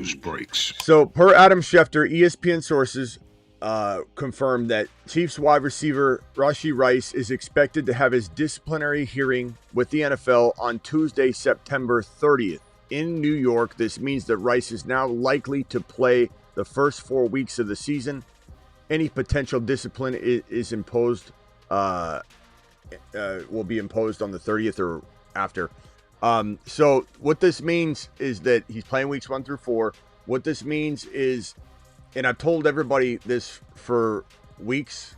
news breaks. So, per Adam Schefter, ESPN sources confirmed that Chiefs wide receiver Rashee Rice is expected to have his disciplinary hearing with the NFL on Tuesday, September 30th in New York. This means that Rice is now likely to play the first 4 weeks of the season. Any potential discipline is imposed, will be imposed on the 30th or after. So what this means is that he's playing weeks 1 through 4. What this means is, and I've told everybody this for weeks,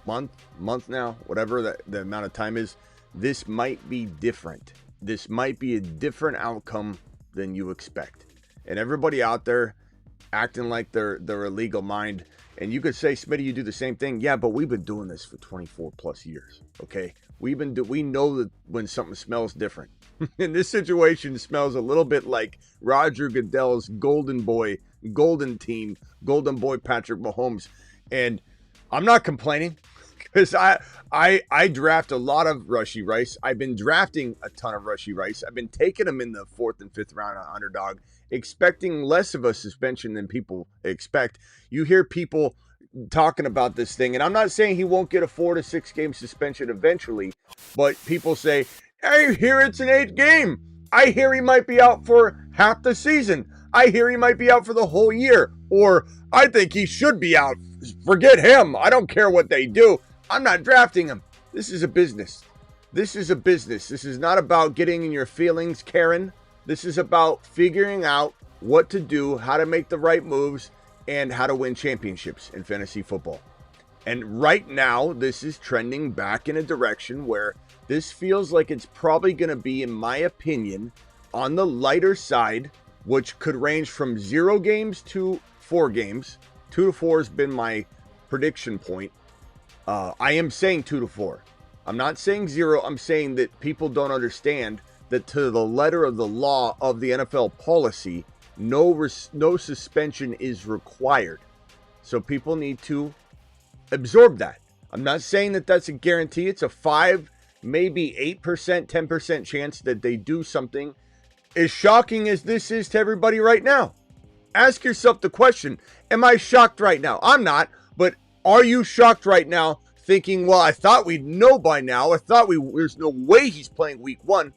month now, whatever the amount of time is, this might be different. This might be a different outcome than you expect. And everybody out there acting like they're a legal mind. And you could say, Smitty, you do the same thing. Yeah, but we've been doing this for 24 plus years. Okay. We know that when something smells different. And this situation smells a little bit like Roger Goodell's golden boy Patrick Mahomes. And I'm not complaining because I draft a lot of Rashee Rice. I've been drafting a ton of Rashee Rice. I've been taking him in the 4th and 5th round on underdog, expecting less of a suspension than people expect. You hear people talking about this thing, and I'm not saying he won't get a 4 to 6 game suspension eventually, but people say, I hear it's an 8th game. I hear he might be out for half the season. I hear he might be out for the whole year. Or I think he should be out. Forget him. I don't care what they do. I'm not drafting him. This is a business. This is a business. This is not about getting in your feelings, Karen. This is about figuring out what to do, how to make the right moves, and how to win championships in fantasy football. And right now, this is trending back in a direction where this feels like it's probably going to be, in my opinion, on the lighter side, which could range from 0 games to 4 games. 2 to 4 has been my prediction point. I am saying 2 to 4. I'm not saying 0. I'm saying that people don't understand that to the letter of the law of the NFL policy, no suspension is required. So people need to absorb that. I'm not saying that that's a guarantee. It's a 5, maybe 8%, 10% chance that they do something. As shocking as this is to everybody right now, ask yourself the question, am I shocked right now? I'm not, but are you shocked right now thinking, well, I thought we'd know by now. I thought there's no way he's playing week 1.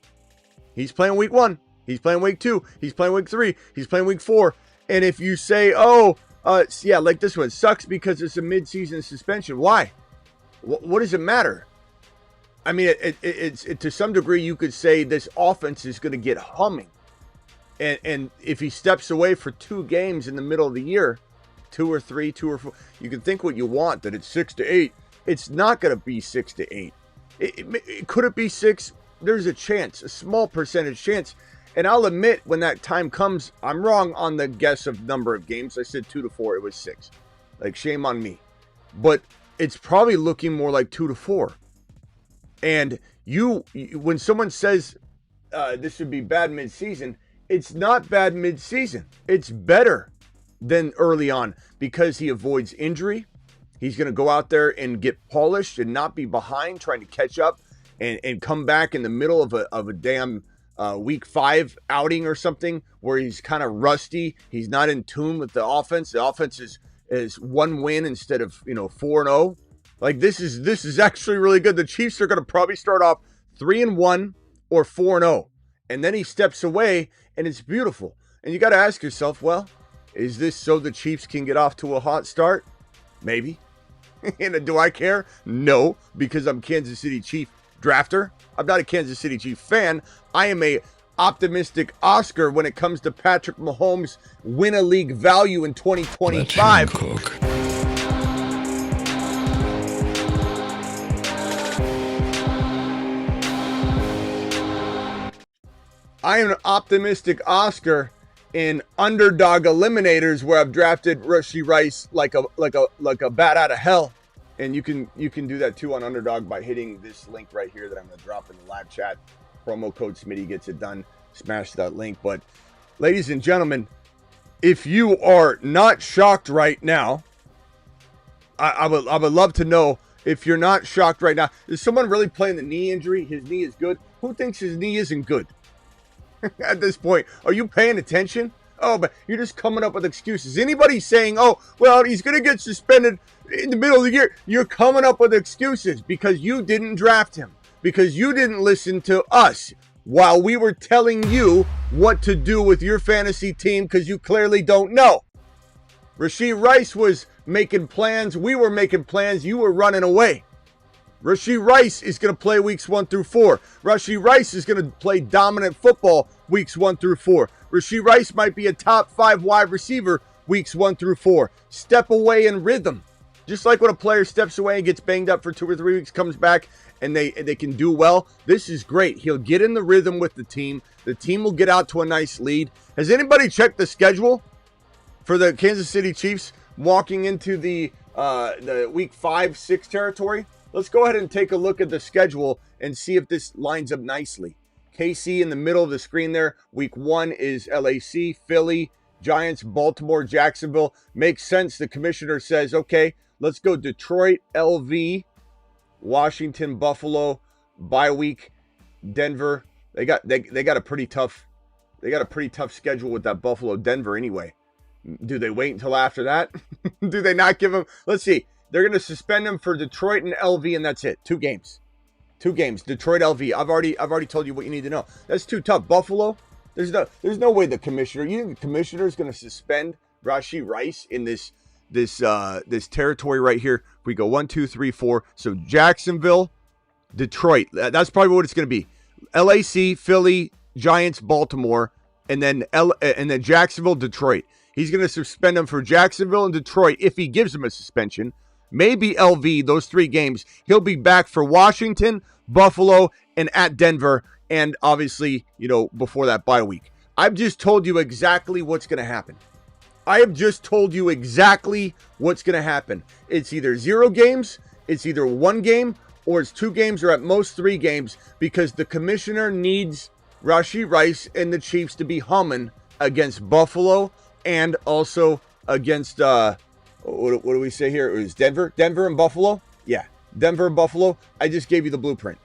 He's playing week 1. He's playing week 2. He's playing week 3. He's playing week 4. And if you say, yeah, like this one sucks because it's a mid-season suspension. Why? What does it matter? I mean, it's to some degree, you could say this offense is going to get humming. And if he steps away for 2 games in the middle of the year, 2 or 3, 2 or 4, you can think what you want, that it's 6 to 8. It's not going to be 6 to 8. Could it be 6? There's a chance, a small percentage chance. And I'll admit, when that time comes, I'm wrong on the guess of number of games. I said 2 to 4. It was 6. Like, shame on me. But it's probably looking more like 2 to 4. And when someone says this would be bad midseason, it's not bad midseason. It's better than early on because he avoids injury. He's going to go out there and get polished and not be behind trying to catch up and come back in the middle of a damn week 5 outing or something where he's kind of rusty. He's not in tune with the offense. The offense is 1 win instead of 4-0. Like this is actually really good. The Chiefs are going to probably start off 3-1 or 4-0, and then he steps away, and it's beautiful. And you got to ask yourself, well, is this so the Chiefs can get off to a hot start? Maybe. And do I care? No, because I'm Kansas City Chief drafter. I'm not a Kansas City Chief fan. I am a optimistic Oscar when it comes to Patrick Mahomes win a league value in 2025. I am an optimistic Oscar in underdog eliminators where I've drafted Rashee Rice like a bat out of hell. And you can do that too on Underdog by hitting this link right here that I'm going to drop in the live chat. Promo code Smitty gets it done. Smash that link. But ladies and gentlemen, if you are not shocked right now, I would love to know if you're not shocked right now. Is someone really playing the knee injury? His knee is good. Who thinks his knee isn't good? At this point, are you paying attention? Oh, but you're just coming up with excuses. Anybody saying, oh, well, he's going to get suspended in the middle of the year, you're coming up with excuses because you didn't draft him, because you didn't listen to us while we were telling you what to do with your fantasy team because you clearly don't know. Rashee Rice was making plans. We were making plans. You were running away. Rashee Rice is going to play weeks 1 through 4. Rashee Rice is going to play dominant football weeks 1 through 4. Rashee Rice might be a top 5 wide receiver weeks 1 through 4. Step away in rhythm. Just like when a player steps away and gets banged up for 2 or 3 weeks, comes back, and they can do well. This is great. He'll get in the rhythm with the team. The team will get out to a nice lead. Has anybody checked the schedule for the Kansas City Chiefs walking into the week 5-6 territory? Let's go ahead and take a look at the schedule and see if this lines up nicely. KC in the middle of the screen there. Week 1 is LAC, Philly, Giants, Baltimore, Jacksonville. Makes sense. The commissioner says, okay, let's go Detroit, LV, Washington, Buffalo, bye week, Denver. They got a pretty tough schedule with that Buffalo Denver anyway. Do they wait until after that? Do they not give them? Let's see. They're going to suspend him for Detroit and LV, and that's it. 2 games. 2 games. Detroit, LV. I've already told you what you need to know. That's too tough. Buffalo. There's no way the commissioner. You think the commissioner is going to suspend Rashee Rice in this territory right here? If we go 1, 2, 3, 4. So Jacksonville, Detroit. That's probably what it's going to be. LAC, Philly, Giants, Baltimore, and then Jacksonville, Detroit. He's going to suspend him for Jacksonville and Detroit if he gives him a suspension. Maybe LV, those 3 games. He'll be back for Washington, Buffalo, and at Denver. And obviously, before that bye week. I've just told you exactly what's going to happen. I have just told you exactly what's going to happen. It's either 0 games, it's either 1 game, or it's 2 games, or at most 3 games, because the commissioner needs Rashee Rice and the Chiefs to be humming against Buffalo and also against, what do we say here? It was Denver and Buffalo. Yeah, Denver and Buffalo. I just gave you the blueprint.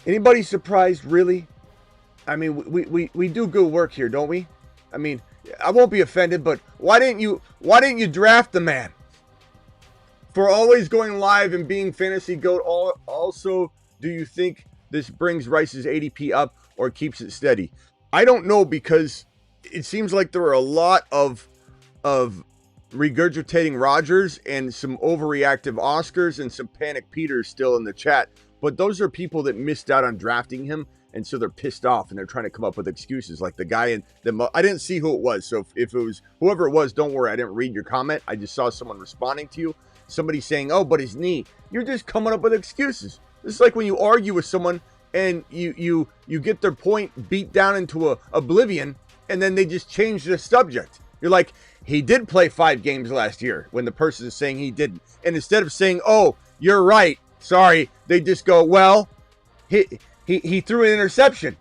Anybody surprised, really? I mean, we do good work here, don't we? I mean, I won't be offended, but why didn't you draft the man? For always going live and being fantasy goat, also, do you think this brings Rice's ADP up or keeps it steady? I don't know, because it seems like there are a lot of regurgitating Rodgers and some overreactive Oscars and some panic Peters still in the chat. But those are people that missed out on drafting him, and so they're pissed off and they're trying to come up with excuses. Like the guy I didn't see who it was, so if it was whoever it was, don't worry, I didn't read your comment. I just saw someone responding to you. Somebody saying, "Oh, but his knee." You're just coming up with excuses. This is like when you argue with someone and you get their point beat down into oblivion, and then they just change the subject. You're like, he did play 5 games last year, when the person is saying he didn't. And instead of saying, "Oh, you're right, sorry," they just go, "Well, he threw an interception."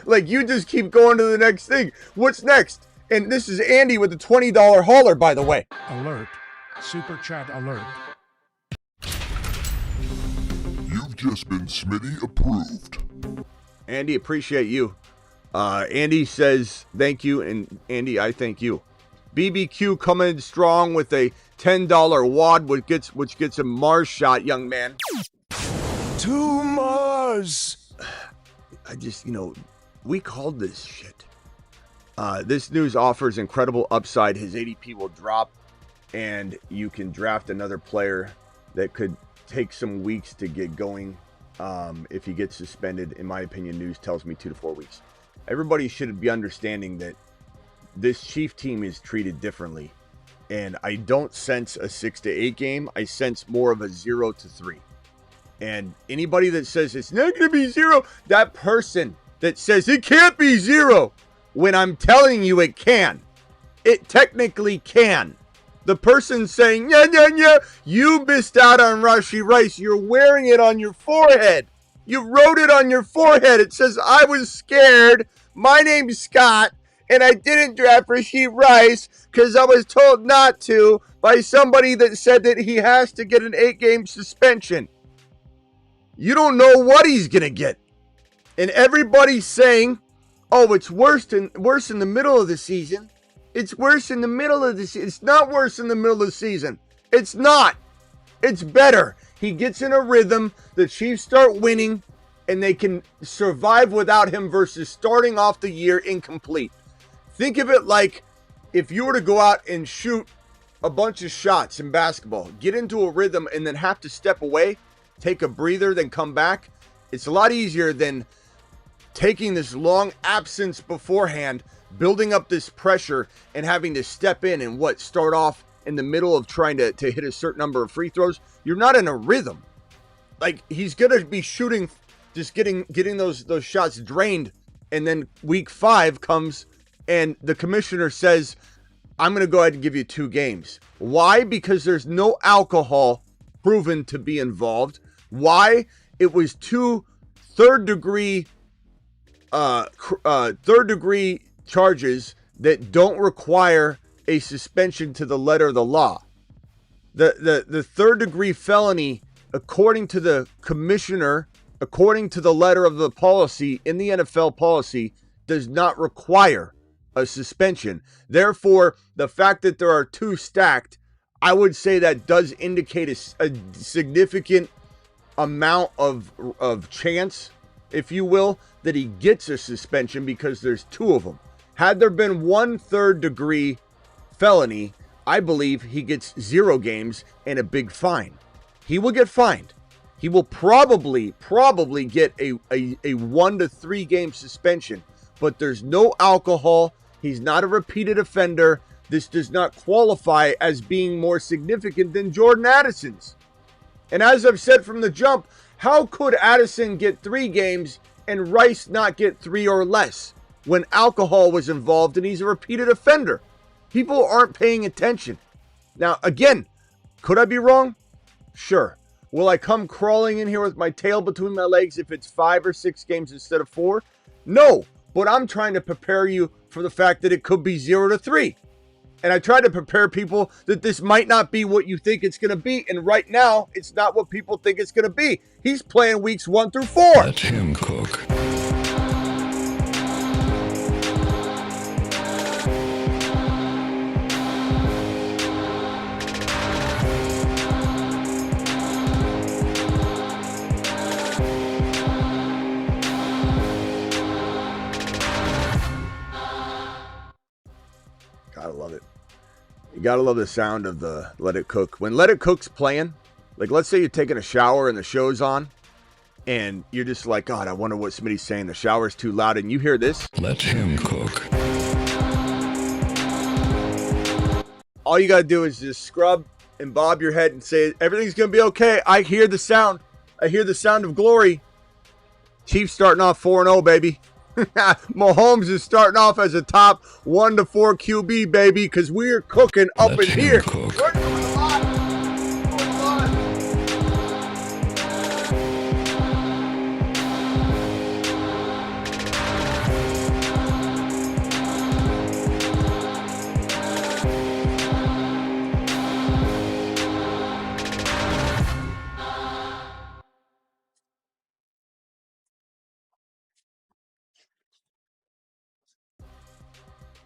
Like, you just keep going to the next thing. What's next? And this is Andy with the $20 hauler, by the way. Alert. Super chat alert. You've just been Smitty approved. Andy, appreciate you. Andy says thank you, and Andy, I thank you. BBQ coming in strong with a $10 wad, which gets a Mars shot, young man. 2 Mars. I just, we called this shit. This news offers incredible upside. His ADP will drop, and you can draft another player that could take some weeks to get going. If he gets suspended, in my opinion, news tells me 2 to 4 weeks. Everybody should be understanding that this Chief team is treated differently, and I don't sense a 6 to 8 game. I sense more of a 0 to 3. And anybody that says it's not going to be 0, that person that says it can't be 0, when I'm telling you it can. It technically can. The person saying, yeah, you missed out on Rashee Rice. You're wearing it on your forehead. You wrote it on your forehead. It says, "I was scared. My name's Scott, and I didn't draft Rashee Rice because I was told not to by somebody that said that he has to get an 8-game suspension." You don't know what he's going to get. And everybody's saying, oh, it's worse in the middle of the season. It's worse in the middle of the season. It's not worse in the middle of the season. It's not. It's better. He gets in a rhythm. The Chiefs start winning, and they can survive without him versus starting off the year incomplete. Think of it like if you were to go out and shoot a bunch of shots in basketball, get into a rhythm, and then have to step away, take a breather, then come back. It's a lot easier than taking this long absence beforehand, building up this pressure, and having to step in and start off in the middle of trying to hit a certain number of free throws. You're not in a rhythm. Like, he's going to be shooting, just getting those shots drained, and then week 5 comes, and the commissioner says, I'm going to go ahead and give you 2 games. Why? Because there's no alcohol proven to be involved. Why? It was 2 third-degree charges that don't require a suspension to the letter of the law. The third-degree felony, according to the commissioner, according to the letter of the policy in the NFL policy, does not require a suspension. Therefore, the fact that there are 2 stacked, I would say that does indicate a significant amount of chance, if you will, that he gets a suspension because there's 2 of them. Had there been 1 third-degree felony, I believe he gets 0 games and a big fine. He will get fined. He will probably get a 1 to 3 game suspension, but there's no alcohol. He's not a repeated offender. This does not qualify as being more significant than Jordan Addison's. And as I've said from the jump, how could Addison get 3 games and Rice not get 3 or less when alcohol was involved and he's a repeated offender? People aren't paying attention. Now, again, could I be wrong? Sure. Will I come crawling in here with my tail between my legs if it's 5 or 6 games instead of 4? No, but I'm trying to prepare you for the fact that it could be 0 to 3. And I try to prepare people that this might not be what you think it's going to be. And right now, it's not what people think it's going to be. He's playing weeks 1 through 4. Let him cook. Gotta love it. You gotta love the sound of the Let It Cook. When Let It Cook's playing, like let's say you're taking a shower and the show's on, and you're just like, God, I wonder what Smitty's saying. The shower's too loud, and you hear this. Let him cook. All you gotta do is just scrub and bob your head and say, everything's gonna be okay. I hear the sound. I hear the sound of glory. Chiefs starting off 4-0, baby. Mahomes is starting off as a top 1 to 4 QB, baby, because we're cooking up Let in him here. cook. We're doing a lot. Doing a lot.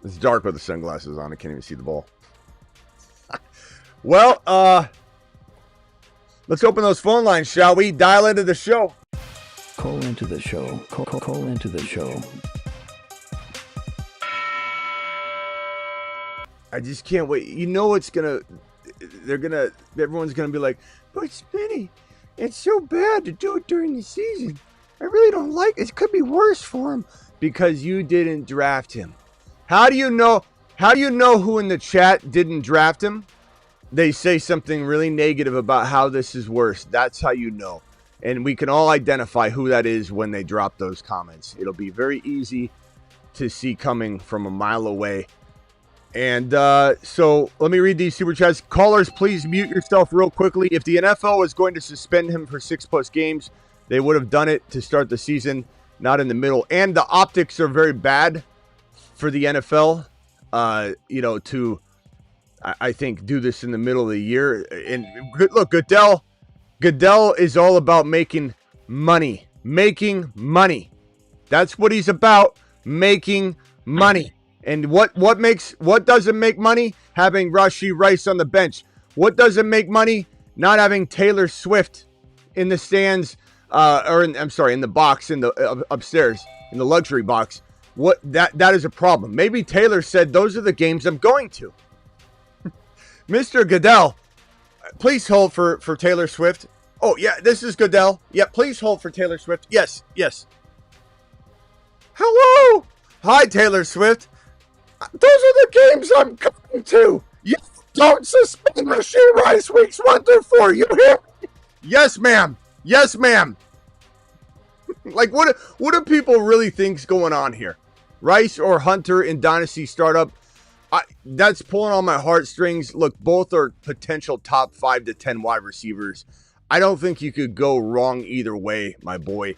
It's dark with the sunglasses on. I can't even see the ball. Well, let's open those phone lines, shall we? Dial into the show. Call into the show. Call into the show. I just can't wait. You know everyone's gonna be like, but Smitty, it's so bad to do it during the season. I really don't like it. It could be worse for him because you didn't draft him. How do you know who in the chat didn't draft him? They say something really negative about how this is worse. That's how you know. And we can all identify who that is when they drop those comments. It'll be very easy to see coming from a mile away. And so let me read these super chats. Callers, please mute yourself real quickly. If the NFL was going to suspend him for 6+ games, they would have done it to start the season, not in the middle. And the optics are very bad for the NFL, to, I think, do this in the middle of the year. And look, Goodell is all about making money. Making money. That's what he's about. Making money. And what doesn't make money? Having Rashee Rice on the bench. What doesn't make money? Not having Taylor Swift in the stands, in the box, in the upstairs, in the luxury box. That is a problem. Maybe Taylor said, those are the games I'm going to. Mr. Goodell, please hold for Taylor Swift. Oh, yeah, this is Goodell. Yeah, please hold for Taylor Swift. Yes. Hello. Hi, Taylor Swift. Those are the games I'm going to. You don't suspend Rashee Rice weeks 1 through 4. You hear me? Yes, ma'am. Yes, ma'am. Like, what do people really think's going on here? Rice or Hunter in Dynasty Startup? That's pulling on my heartstrings. Look, both are potential top 5 to 10 wide receivers. I don't think you could go wrong either way, my boy.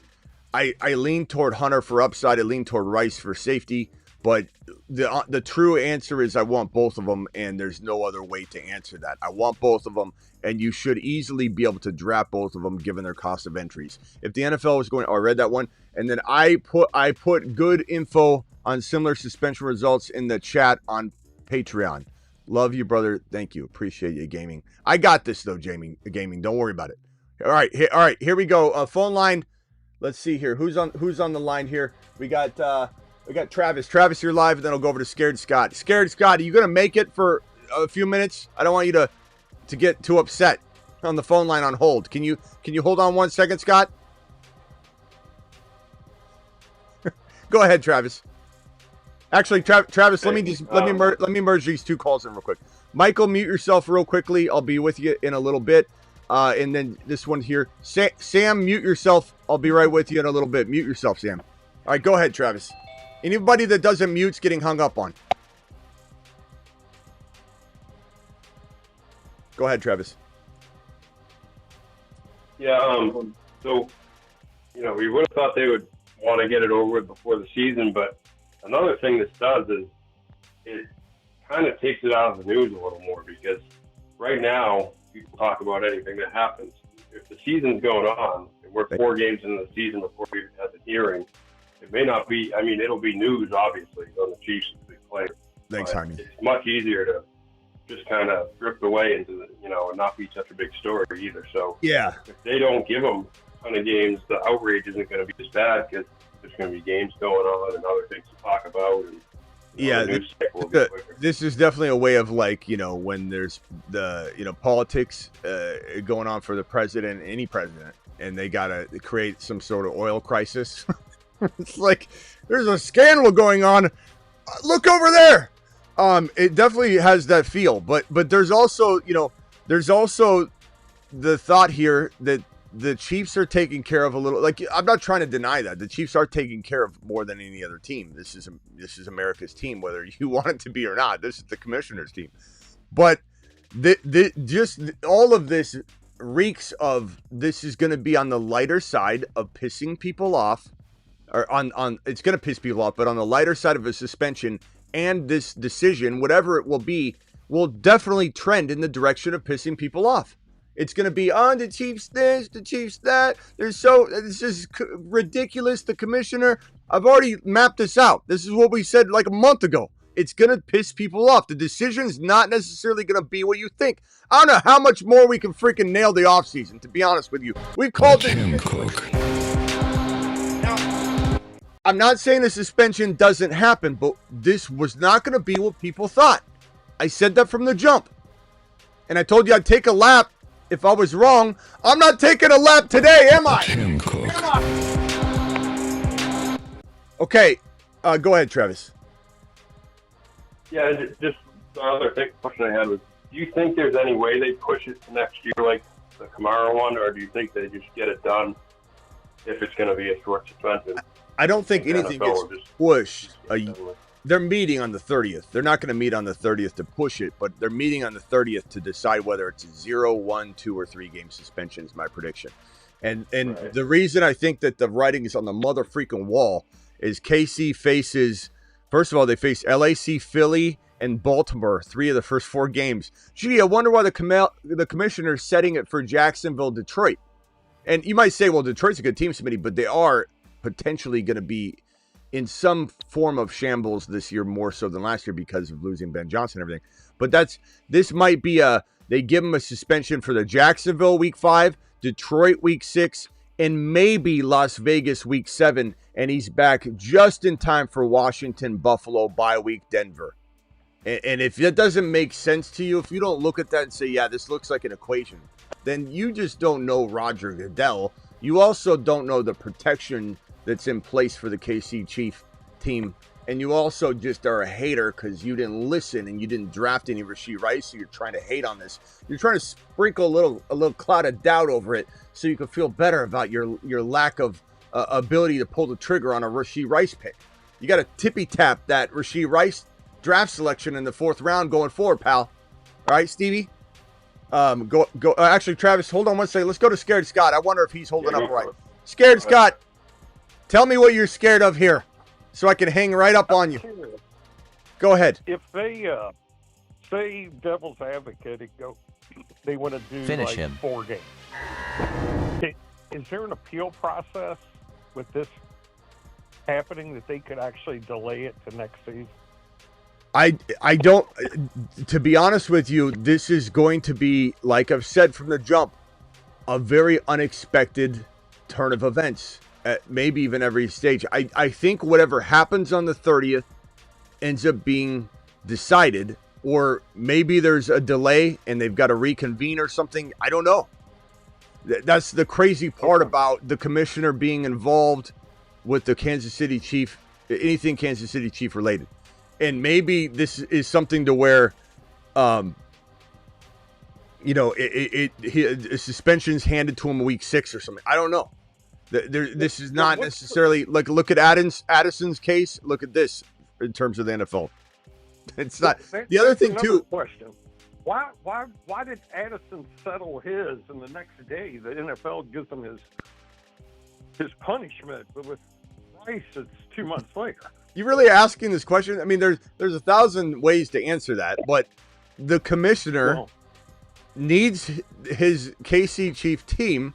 I lean toward Hunter for upside. I lean toward Rice for safety. But the true answer is I want both of them, and there's no other way to answer that. I want both of them, and you should easily be able to draft both of them given their cost of entries. If the NFL was going, I read that one, and then I put good info on similar suspension results in the chat on Patreon. Love you, brother. Thank you. Appreciate you, gaming. I got this though, gaming. Don't worry about it. All right. Here we go. Phone line. Let's see here. Who's on the line here? We got Travis. Travis, you're live, and then I'll go over to Scared Scott. Scared Scott, are you gonna make it for a few minutes? I don't want you to get too upset on the phone line on hold. Can you hold on 1 second, Scott? Go ahead, Travis. Actually, Travis, let me merge these two calls in real quick. Michael, mute yourself real quickly. I'll be with you in a little bit. And then this one here. Sam, mute yourself. I'll be right with you in a little bit. Mute yourself, Sam. All right, go ahead, Travis. Anybody that doesn't mute's getting hung up on. Go ahead, Travis. Yeah, so, we would have thought they would want to get it over with before the season, but another thing this does is it kind of takes it out of the news a little more, because right now people talk about anything that happens. If the season's going on and we're 4 games into the season before we have the hearing, it may not be. I mean, it'll be news obviously on the Chiefs if they play. Thanks, Jaime. It's much easier to just kind of drift away into the, and not be such a big story either. So yeah, if they don't give them a ton of games, the outrage isn't going to be as bad because there's going to be games going on and other things to talk about. And, this is definitely a way of, like, when there's the politics going on for the president, any president, and they got to create some sort of oil crisis. It's like there's a scandal going on. Look over there. It definitely has that feel, but there's also the thought here that the Chiefs are taking care of a little. Like, I'm not trying to deny that the Chiefs are taking care of more than any other team. This is America's team, whether you want it to be or not. This is the commissioner's team, but just all of this reeks of this is going to be on the lighter side of pissing people off, or on it's going to piss people off, but on the lighter side of a suspension. And this decision, whatever it will be, will definitely trend in the direction of pissing people off. It's going to be on the Chiefs this, the Chiefs that. This is ridiculous. The commissioner, I've already mapped this out. This is what we said like a month ago. It's going to piss people off. The decision's not necessarily going to be what you think. I don't know how much more we can freaking nail the offseason, to be honest with you. We've called it. I'm not saying a suspension doesn't happen, but this was not going to be what people thought. I said that from the jump. And I told you I'd take a lap if I was wrong. I'm not taking a lap today, am I? Okay, go ahead, Travis. Yeah, just the other question I had was, do you think there's any way they push it to next year like the Kamara one, or do you think they just get it done if it's going to be a short suspension? I don't think anything gets pushed. They're meeting on the 30th. They're not going to meet on the 30th to push it, but they're meeting on the 30th to decide whether it's a 0, 1, 2, or 3 game suspension is my prediction. And right. The reason I think that the writing is on the mother freaking wall is KC faces, first of all, they face LAC, Philly, and Baltimore, 3 of the first 4 games. Gee, I wonder why the commissioner's setting it for Jacksonville, Detroit. And you might say, well, Detroit's a good team, Smitty, but they are potentially going to be in some form of shambles this year more so than last year because of losing Ben Johnson and everything. But this might be they give him a suspension for the Jacksonville week 5, Detroit week 6, and maybe Las Vegas week 7, and he's back just in time for Washington, Buffalo, bye week, Denver. And if that doesn't make sense to you, if you don't look at that and say, yeah, this looks like an equation, then you just don't know Roger Goodell. You also don't know the protection that's in place for the KC Chief team. And you also just are a hater because you didn't listen and you didn't draft any Rashee Rice, so you're trying to hate on this. You're trying to sprinkle a little cloud of doubt over it so you can feel better about your lack of ability to pull the trigger on a Rashee Rice pick. You got to tippy tap that Rashee Rice draft selection in the 4th round going forward, pal. All right, Stevie? Go. Actually, Travis, hold on one second. Let's go to Scared Scott. I wonder if he's holding up right. Scared Scott, tell me what you're scared of here so I can hang right up on you. Go ahead. If they say devil's advocate, they want to do Finish like him. 4 games. Is there an appeal process with this happening that they could actually delay it to next season? I don't, to be honest with you, this is going to be, like I've said from the jump, a very unexpected turn of events, at maybe even every stage. I think whatever happens on the 30th ends up being decided, or maybe there's a delay and they've got to reconvene or something. I don't know. That's the crazy part about the commissioner being involved with the Kansas City Chief, anything Kansas City Chief related. And maybe this is something to where, suspension's handed to him week 6 or something. I don't know. This is not necessarily like, look at Addison's case. Look at this in terms of the NFL. It's not the other thing too. Question: Why did Addison settle his, and the next day the NFL gives him his punishment? But with Rice, it's 2 months later. You really asking this question? I mean, there's 1,000 ways to answer that, but the commissioner needs his KC Chief team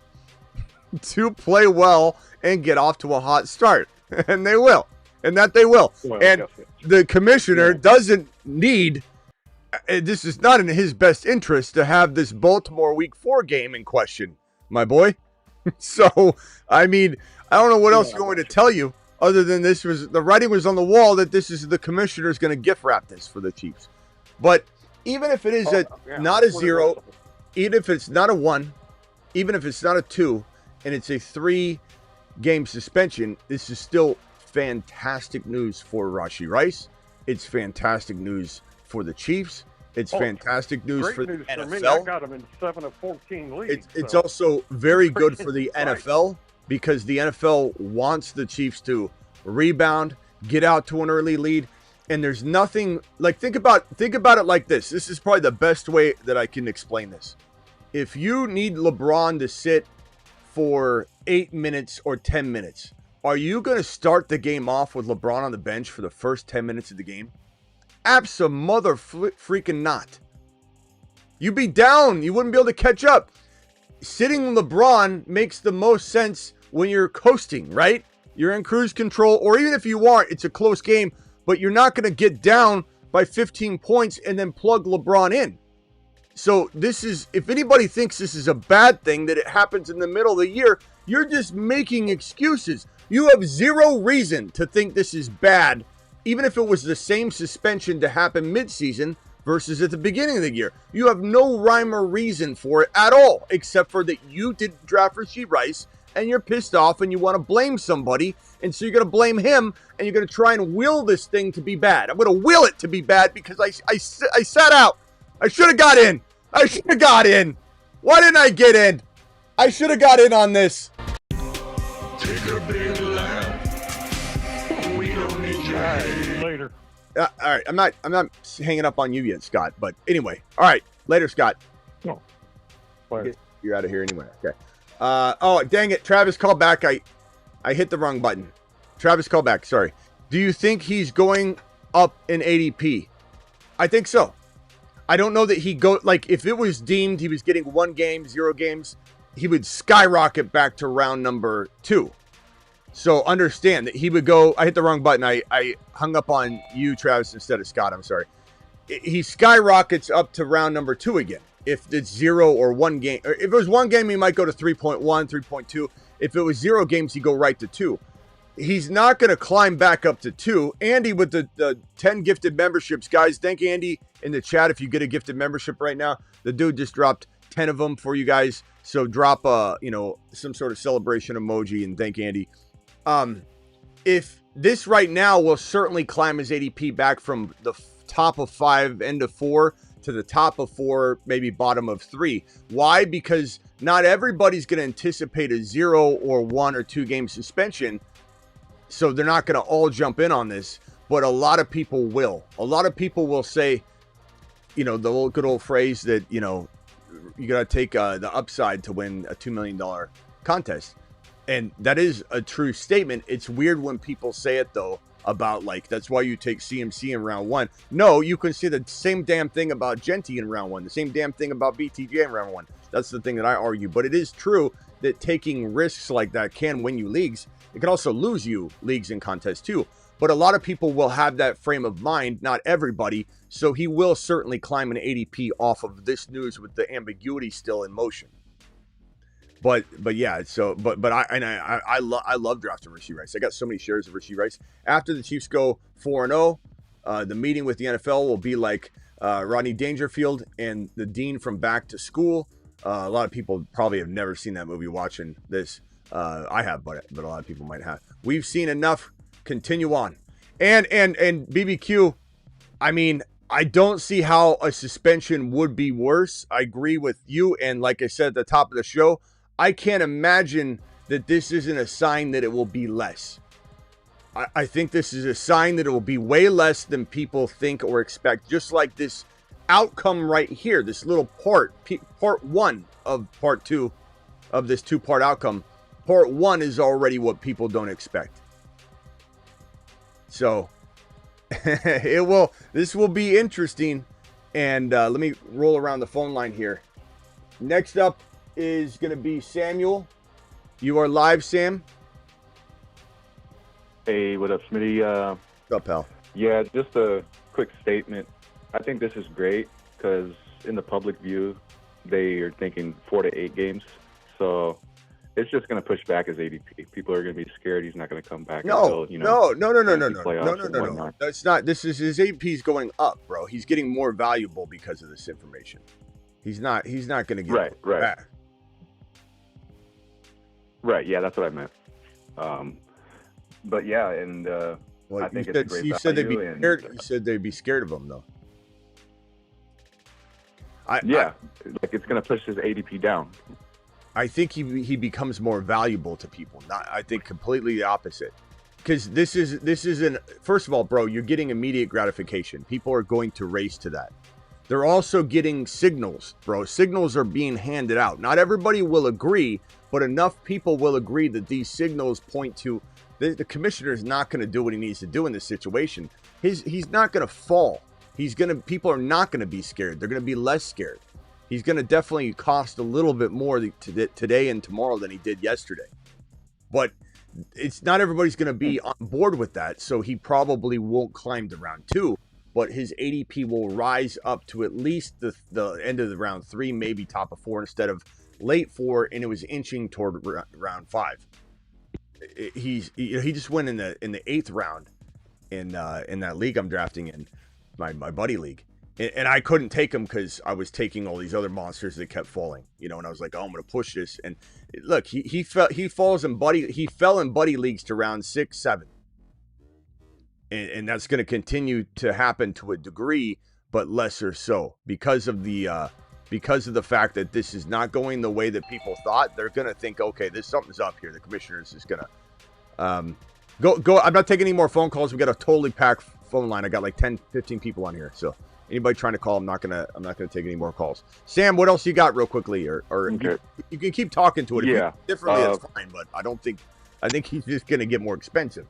to play well and get off to a hot start, and they will, and that they will. Well, and the commissioner doesn't need. This is not in his best interest to have this Baltimore Week 4 game in question, my boy. So, I mean, I don't know what else I'm going to tell you. Other than this was the writing was on the wall that this is the commissioner's going to gift wrap this for the Chiefs. But even if it is not a 0, even if it's not a 1, even if it's not a 2, and it's a 3-game suspension, this is still fantastic news for Rashee Rice. It's fantastic news for the Chiefs. It's fantastic news for the NFL. For me. I got him in 7 of 14 leagues. It's also very good for the NFL. Because the NFL wants the Chiefs to rebound, get out to an early lead, and there's nothing like think about it like this. This is probably the best way that I can explain this. If you need LeBron to sit for 8 minutes or 10 minutes, are you going to start the game off with LeBron on the bench for the first 10 minutes of the game? Abso-mother-freaking not. You'd be down. You wouldn't be able to catch up. Sitting LeBron makes the most sense when you're coasting, right? You're in cruise control, or even if you aren't, it's a close game, but you're not going to get down by 15 points and then plug LeBron in. So this is, if anybody thinks this is a bad thing, that it happens in the middle of the year, you're just making excuses. You have zero reason to think this is bad, even if it was the same suspension to happen midseason versus at the beginning of the year. You have no rhyme or reason for it at all, except for that you didn't draft Rashee Rice, and you're pissed off and you want to blame somebody, and so you're going to blame him, and you're going to try and will this thing to be bad. I'm going to will it to be bad because I sat out. I should have got in. I should have got in. Why didn't I get in? I should have got in on this. Take a big laugh. We don't need your hate. Later. All right, I'm not hanging up on you yet, Scott. But anyway, all right, later, Scott. No. Later. You're out of here anyway. Okay. Oh, dang it, Travis, call back. I hit the wrong button. Travis, call back. Sorry. Do you think he's going up in ADP? I think so. I don't know that he like if it was deemed he was getting 1 game, 0 games, he would skyrocket back to round number 2. So understand that he would go. I hit the wrong button. I hung up on you, Travis, instead of Scott. I'm sorry. He skyrockets up to round number 2 again. If it's 0 or 1 game, or if it was 1 game, he might go to 3.1, 3.2. If it was 0 games, he'd go right to 2. He's not going to climb back up to 2. Andy with the 10 gifted memberships, guys. Thank Andy in the chat if you get a gifted membership right now. The dude just dropped 10 of them for you guys. So drop some sort of celebration emoji and thank Andy. If this right now will certainly climb his ADP back from the top of 5, end of 4 to the top of 4, maybe bottom of 3. Why? Because not everybody's going to anticipate a 0 or 1 or 2 game suspension. So they're not going to all jump in on this, but a lot of people will. A lot of people will say, the old good old phrase that, you got to take the upside to win a $2 million contest. And that is a true statement. It's weird when people say it, though, about that's why you take CMC in round 1. No, you can say the same damn thing about Genty in round 1, the same damn thing about BTJ in round 1. That's the thing that I argue. But it is true that taking risks like that can win you leagues. It can also lose you leagues and contests too. But a lot of people will have that frame of mind, not everybody. So he will certainly climb an ADP off of this news with the ambiguity still in motion. But yeah, so I love drafting Rashee Rice. I got so many shares of Rashee Rice. After the Chiefs go 4-0, the meeting with the NFL will be like Rodney Dangerfield and the Dean from Back to School. A lot of people probably have never seen that movie watching this. I have, but a lot of people might have. We've seen enough. Continue on. And BBQ, I mean, I don't see how a suspension would be worse. I agree with you. And like I said at the top of the show, I can't imagine that this isn't a sign that it will be less. I think this is a sign that it will be way less than people think or expect. Just like this outcome right here, this little part 1 of part 2 of this 2-part outcome. Part 1 is already what people don't expect. So this will be interesting. And let me roll around the phone line here. Next up is going to be Samuel. You are live, Sam. Hey, what up, Smitty? What's up, pal? Yeah, just a quick statement. I think this is great because in the public view, they are thinking 4 to 8 games. So it's just going to push back his ADP. People are going to be scared he's not going to come back. No. Whatnot. That's not. This is his ADP is going up, bro. He's getting more valuable because of this information. He's not going to get back. Right. Yeah, that's what I meant. But yeah, and I think it's a great you said they'd be value, scared. You said they'd be scared of him, though. It's going to push his ADP down. I think he becomes more valuable to people. I think completely the opposite. Because this is first of all, bro, you're getting immediate gratification. People are going to race to that. They're also getting signals, bro. Signals are being handed out. Not everybody will agree, but enough people will agree that these signals point to the commissioner is not going to do what he needs to do in this situation. He's not going to fall. People are not going to be scared. They're going to be less scared. He's going to definitely cost a little bit more today and tomorrow than he did yesterday. But it's not everybody's going to be on board with that, so he probably won't climb to round 2. But his ADP will rise up to at least the end of the round 3, maybe top of 4 instead of late 4, and it was inching toward round 5. He just went in the 8th round in that league I'm drafting in, my buddy league, and I couldn't take him because I was taking all these other monsters that kept falling, and I was like, oh, I'm gonna push this, and look, he fell in buddy leagues to round 6, 7. And that's going to continue to happen to a degree, but lesser so because of the fact that this is not going the way that people thought. They're going to think, okay, something's up here. The commissioner is just going to go. I'm not taking any more phone calls. We got a totally packed phone line. I got like 10, 15 people on here. So anybody trying to call, I'm not gonna take any more calls. Sam, what else you got real quickly, or Okay. you can keep talking to it. Yeah. If you differently, that's fine. But I think he's just going to get more expensive.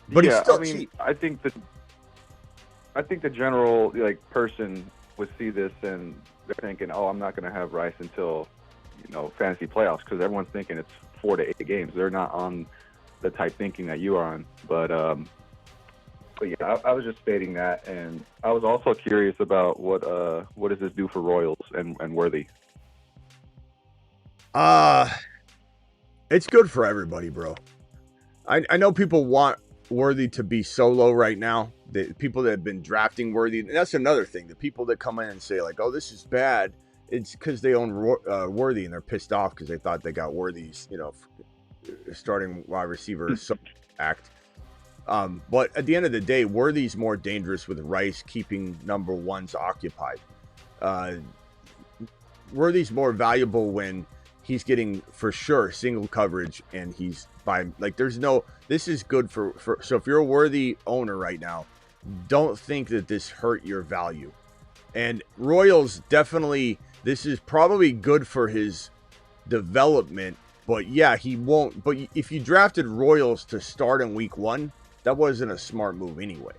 But he's still cheap. I think the general person would see this and they're thinking, oh, I'm not going to have Rice until fantasy playoffs because everyone's thinking it's 4 to 8 games. They're not on the type thinking that you are on. But yeah, I was just stating that, and I was also curious about what does this do for Royals and Worthy? It's good for everybody, bro. I know people want Worthy to be solo right now. The people that have been drafting Worthy, and that's another thing. The people that come in and say like, "Oh, this is bad," it's because they own Worthy and they're pissed off because they thought they got Worthy's, starting wide receiver act. But at the end of the day, Worthy's more dangerous with Rice keeping number ones occupied. Worthy's more valuable when he's getting for sure single coverage and he's by this is good for so if you're a Worthy owner right now, don't think that this hurt your value. And Royals definitely, this is probably good for his development, but yeah, he won't. But if you drafted Royals to start in week 1, that wasn't a smart move anyway.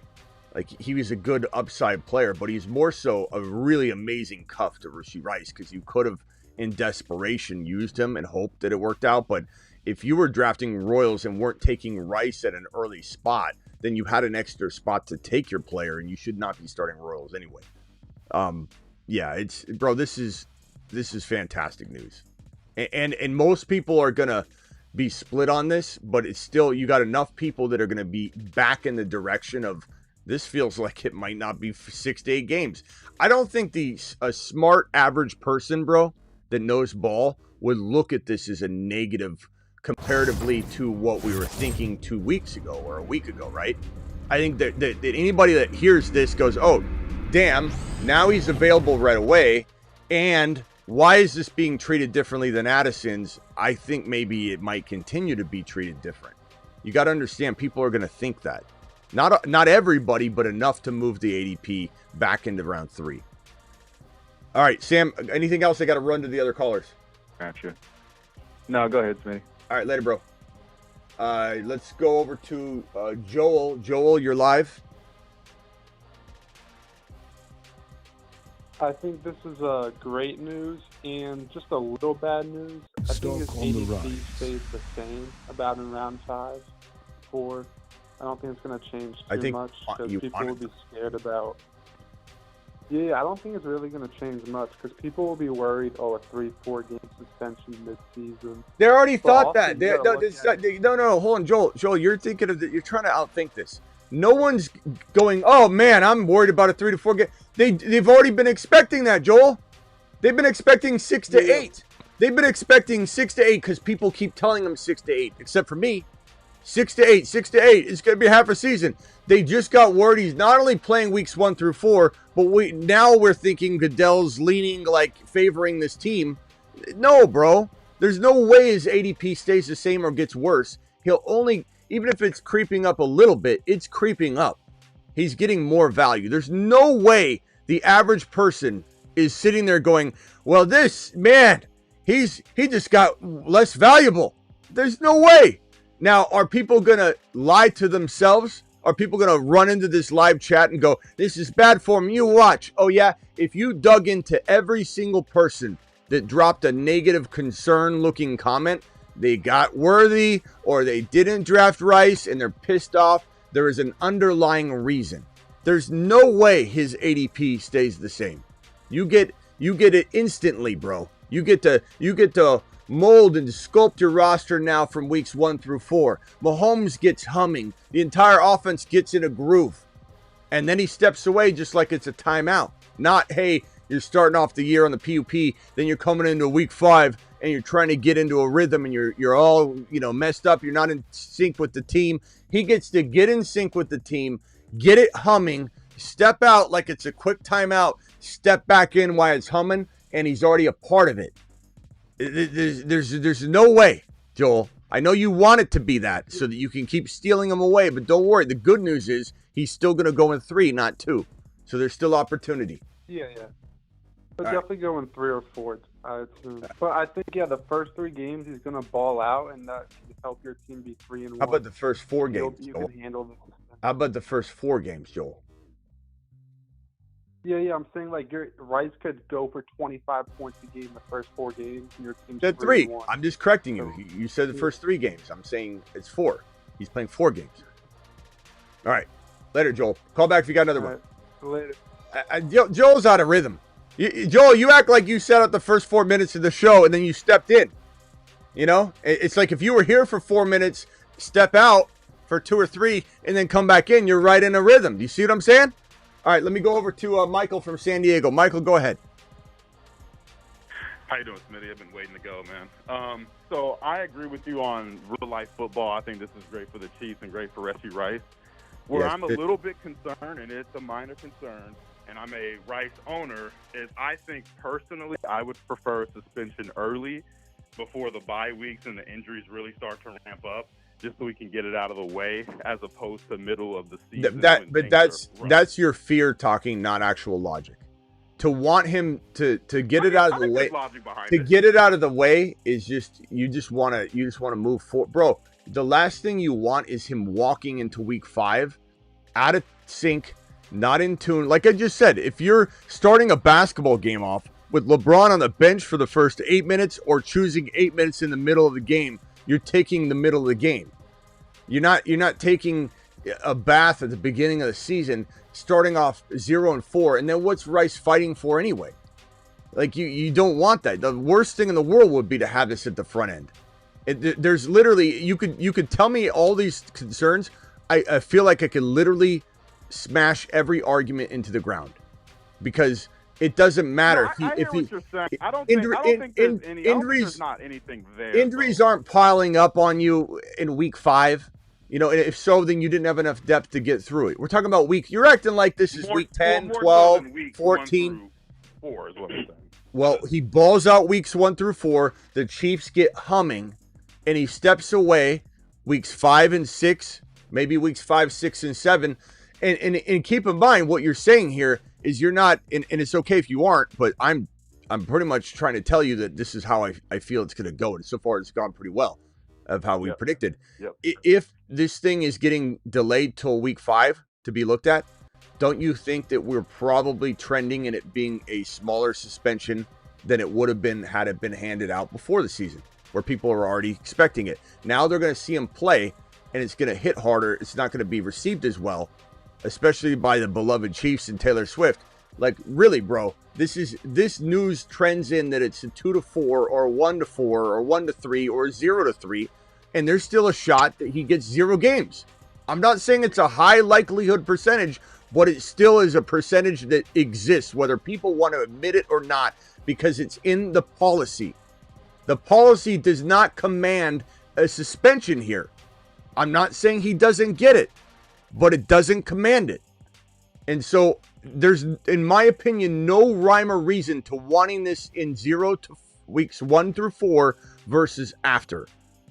Like, he was a good upside player, but he's more so a really amazing cuff to Rashee Rice because you could have, in desperation, used him and hoped that it worked out. But if you were drafting Royals and weren't taking Rice at an early spot, then you had an extra spot to take your player, and you should not be starting Royals anyway. Yeah, this is fantastic news. And most people are gonna be split on this, but it's still, you got enough people that are gonna be back in the direction of this feels like it might not be 6 to 8 games. I don't think a smart average person, bro, that knows ball would look at this as a negative comparatively to what we were thinking 2 weeks ago or a week ago, right? I think that anybody that hears this goes, oh, damn, now he's available right away, and why is this being treated differently than Addison's? I think maybe it might continue to be treated different. You got to understand, people are going to think that. Not everybody, but enough to move the ADP back into round 3. All right, Sam, anything else? I got to run to the other callers. Gotcha. No, go ahead, Smitty. All right, later, bro. Let's go over to Joel. Joel, you're live. I think this is great news and just a little bad news. I think his on the ADP rise. stays the same, about in round 5, 4. I don't think it's going to change too much because people will be scared about. Yeah, I don't think it's really going to change much because people will be worried, a 3-4 game suspension mid-season. They already thought that. No, hold on, Joel, you're thinking of you're trying to outthink this. No one's going, oh man, I'm worried about a 3 to 4 game. They've already been expecting that, Joel. They've been expecting 6 to 8. They've been expecting 6 to 8 because people keep telling them 6 to 8, except for me. 6 to 8, 6 to 8. It's going to be half a season. They just got word he's not only playing weeks 1 through 4, but we're thinking Goodell's leaning, favoring this team. No, bro. There's no way his ADP stays the same or gets worse. He'll only, even if it's creeping up a little bit, it's creeping up. He's getting more value. There's no way the average person is sitting there going, well, this man, he just got less valuable. There's no way. Now, are people going to lie to themselves? Are people going to run into this live chat and go, this is bad for him? You watch. Oh, yeah. If you dug into every single person that dropped a negative concern-looking comment, they got Worthy or they didn't draft Rice and they're pissed off, there is an underlying reason. There's no way his ADP stays the same. You get it instantly, bro. You get to mold and sculpt your roster now from weeks 1 through 4. Mahomes gets humming. The entire offense gets in a groove. And then he steps away just like it's a timeout. Not, hey, you're starting off the year on the PUP, then you're coming into week 5 and you're trying to get into a rhythm and you're all, messed up. You're not in sync with the team. He gets to get in sync with the team, get it humming, step out like it's a quick timeout, step back in while it's humming, and he's already a part of it. There's no way, Joel. I know you want it to be that so that you can keep stealing him away, but don't worry. The good news is he's still going to go in 3, not 2. So there's still opportunity. Yeah. But definitely go in 3 or 4, I assume. But I think, the first 3 games he's going to ball out, and that can help your team be 3-1. How about the first 4 games, You Joel? can handle the. How about the first 4 games, Joel? Yeah, I'm saying like Rice could go for 25 points a game the first 4 games, and your team's Said 3. 3-1. I'm just correcting you. You said the first 3 games. I'm saying it's 4. He's playing 4 games. All right. Later, Joel. Call back if you got another one. Later. Joel's out of rhythm. Joel, you act like you sat out the first 4 minutes of the show and then you stepped in. You know, it's like if you were here for 4 minutes, step out for 2 or 3, and then come back in, you're right in a rhythm. Do you see what I'm saying? All right, let me go over to Michael from San Diego. Michael, go ahead. How you doing, Smitty? I've been waiting to go, man. So I agree with you on real-life football. I think this is great for the Chiefs and great for Rashee Rice. Where Yes, I'm a little bit concerned, and it's a minor concern, and I'm a Rice owner, is I think personally I would prefer a suspension early before the bye weeks and the injuries really start to ramp up, just so we can get it out of the way, as opposed to middle of the season. That's your fear talking, not actual logic. To want him to get it out of the way, get it out of the way is just you just want to move forward, bro. The last thing you want is him walking into week 5 out of sync, not in tune. Like I just said, if you're starting a basketball game off with LeBron on the bench for the first 8 minutes, or choosing 8 minutes in the middle of the game, you're taking the middle of the game. You're not taking a bath at the beginning of the season, starting off 0-4, and then what's Rice fighting for anyway? Like you don't want that. The worst thing in the world would be to have this at the front end. There's literally you could tell me all these concerns. I feel like I could literally smash every argument into the ground, because it doesn't matter. No, I hear what you're saying. I don't think there's not anything there. Injuries aren't piling up on you in week 5. You know, if so, then you didn't have enough depth to get through it. We're talking about you're acting like this is week 10, 12, 14. 4 is what I'm saying. Well, he balls out weeks 1 through 4. The Chiefs get humming, and he steps away weeks 5 and 6, maybe weeks 5, 6, and 7. And keep in mind, what you're saying here is you're not, and it's okay if you aren't, but I'm pretty much trying to tell you that this is how I feel it's going to go. And so far, it's gone pretty well of how we predicted. Yep. If this thing is getting delayed till week 5 to be looked at, don't you think that we're probably trending in it being a smaller suspension than it would have been had it been handed out before the season, where people are already expecting it? Now they're going to see him play, and it's going to hit harder. It's not going to be received as well, especially by the beloved Chiefs and Taylor Swift. Like, really, bro, this news trends in that it's a 2-4 or 1-4 or 1-3 or 0-3, and there's still a shot that he gets 0 games. I'm not saying it's a high likelihood percentage, but it still is a percentage that exists, whether people want to admit it or not, because it's in the policy. The policy does not command a suspension here. I'm not saying he doesn't get it, but it doesn't command it. And so there's, in my opinion, no rhyme or reason to wanting this in 0 to weeks 1 through 4 versus after.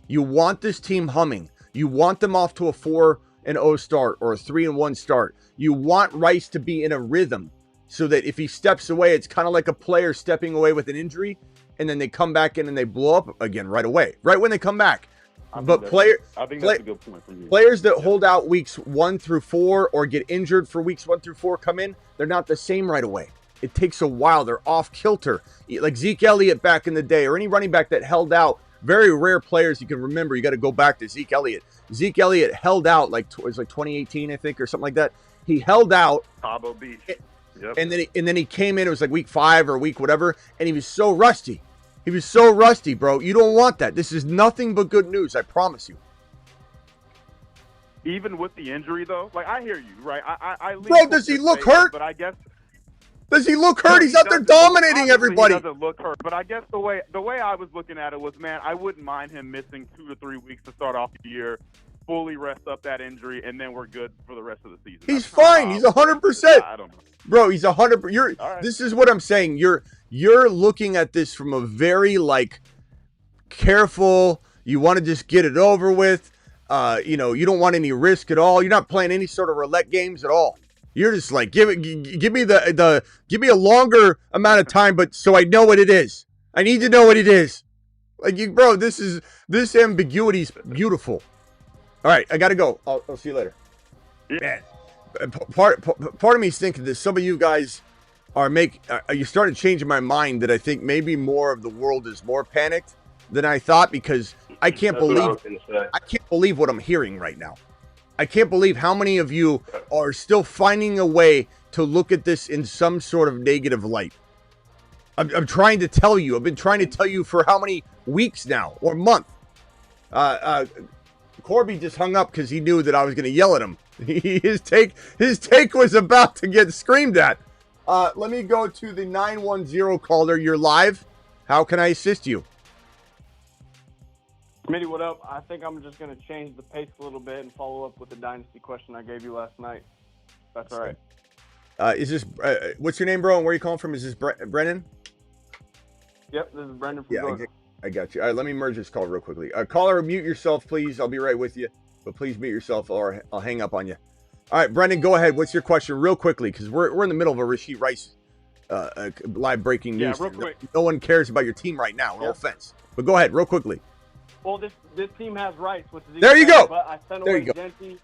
You want this team humming. You want them off to a 4-0 start or a 3-1 start. You want Rice to be in a rhythm, so that if he steps away, it's kind of like a player stepping away with an injury, and then they come back in and they blow up again right away, right when they come back. But I think that's a good point from you. Players that hold out weeks 1 through 4 or get injured for weeks 1 through 4 come in, they're not the same right away. It takes a while. They're off kilter. Like Zeke Elliott back in the day, or any running back that held out. Very rare players you can remember. You got to go back to Zeke Elliott. Zeke Elliott held out it was like 2018, I think, or something like that. He held out. Cabo Beach. Yep. And then he came in. It was like week 5 or week whatever, and he was so rusty. He was so rusty, bro. You don't want that. This is nothing but good news, I promise you. Even with the injury, though, like, I hear you, right? Bro, does he look hurt? But I guess. Does he look hurt? He's out there dominating everybody. He doesn't look hurt, but I guess the way I was looking at it was, man, I wouldn't mind him missing 2 to 3 weeks to start off the year, fully rest up that injury, and then we're good for the rest of the season. He's fine. He's 100%. I don't know. Bro, he's 100%. Right. This is what I'm saying. You're looking at this from a very, like, careful, you want to just get it over with. You don't want any risk at all. You're not playing any sort of roulette games at all. You're just like, give me give me a longer amount of time, but so I know what it is. I need to know what it is. Like, bro, this ambiguity is beautiful. All right, I gotta go. I'll see you later. Man, part of me is thinking that some of you guys you started changing my mind that I think maybe more of the world is more panicked than I thought, because I can't believe what I'm hearing right now. I can't believe how many of you are still finding a way to look at this in some sort of negative light. I'm trying to tell you. I've been trying to tell you for how many weeks now or month. Corby just hung up because he knew that I was going to yell at him. His take was about to get screamed at. Let me go to the 910 caller. You're live. How can I assist you? Smitty, what up? I think I'm just going to change the pace a little bit and follow up with the dynasty question I gave you last night. That's all right. Is this what's your name, bro, and where are you calling from? Is this Brennan? Yep, this is Brendan from Georgia. I got you. All right, let me merge this call real quickly. Caller, mute yourself, please. I'll be right with you, but please mute yourself or I'll hang up on you. All right, Brendan, go ahead. What's your question real quickly? Because we're in the middle of a Rashee Rice live breaking news. Yeah, real quick. No one cares about your team right now. No offense. But go ahead, real quickly. Well, this team has Rice, which is there you go. But I sent away Genty.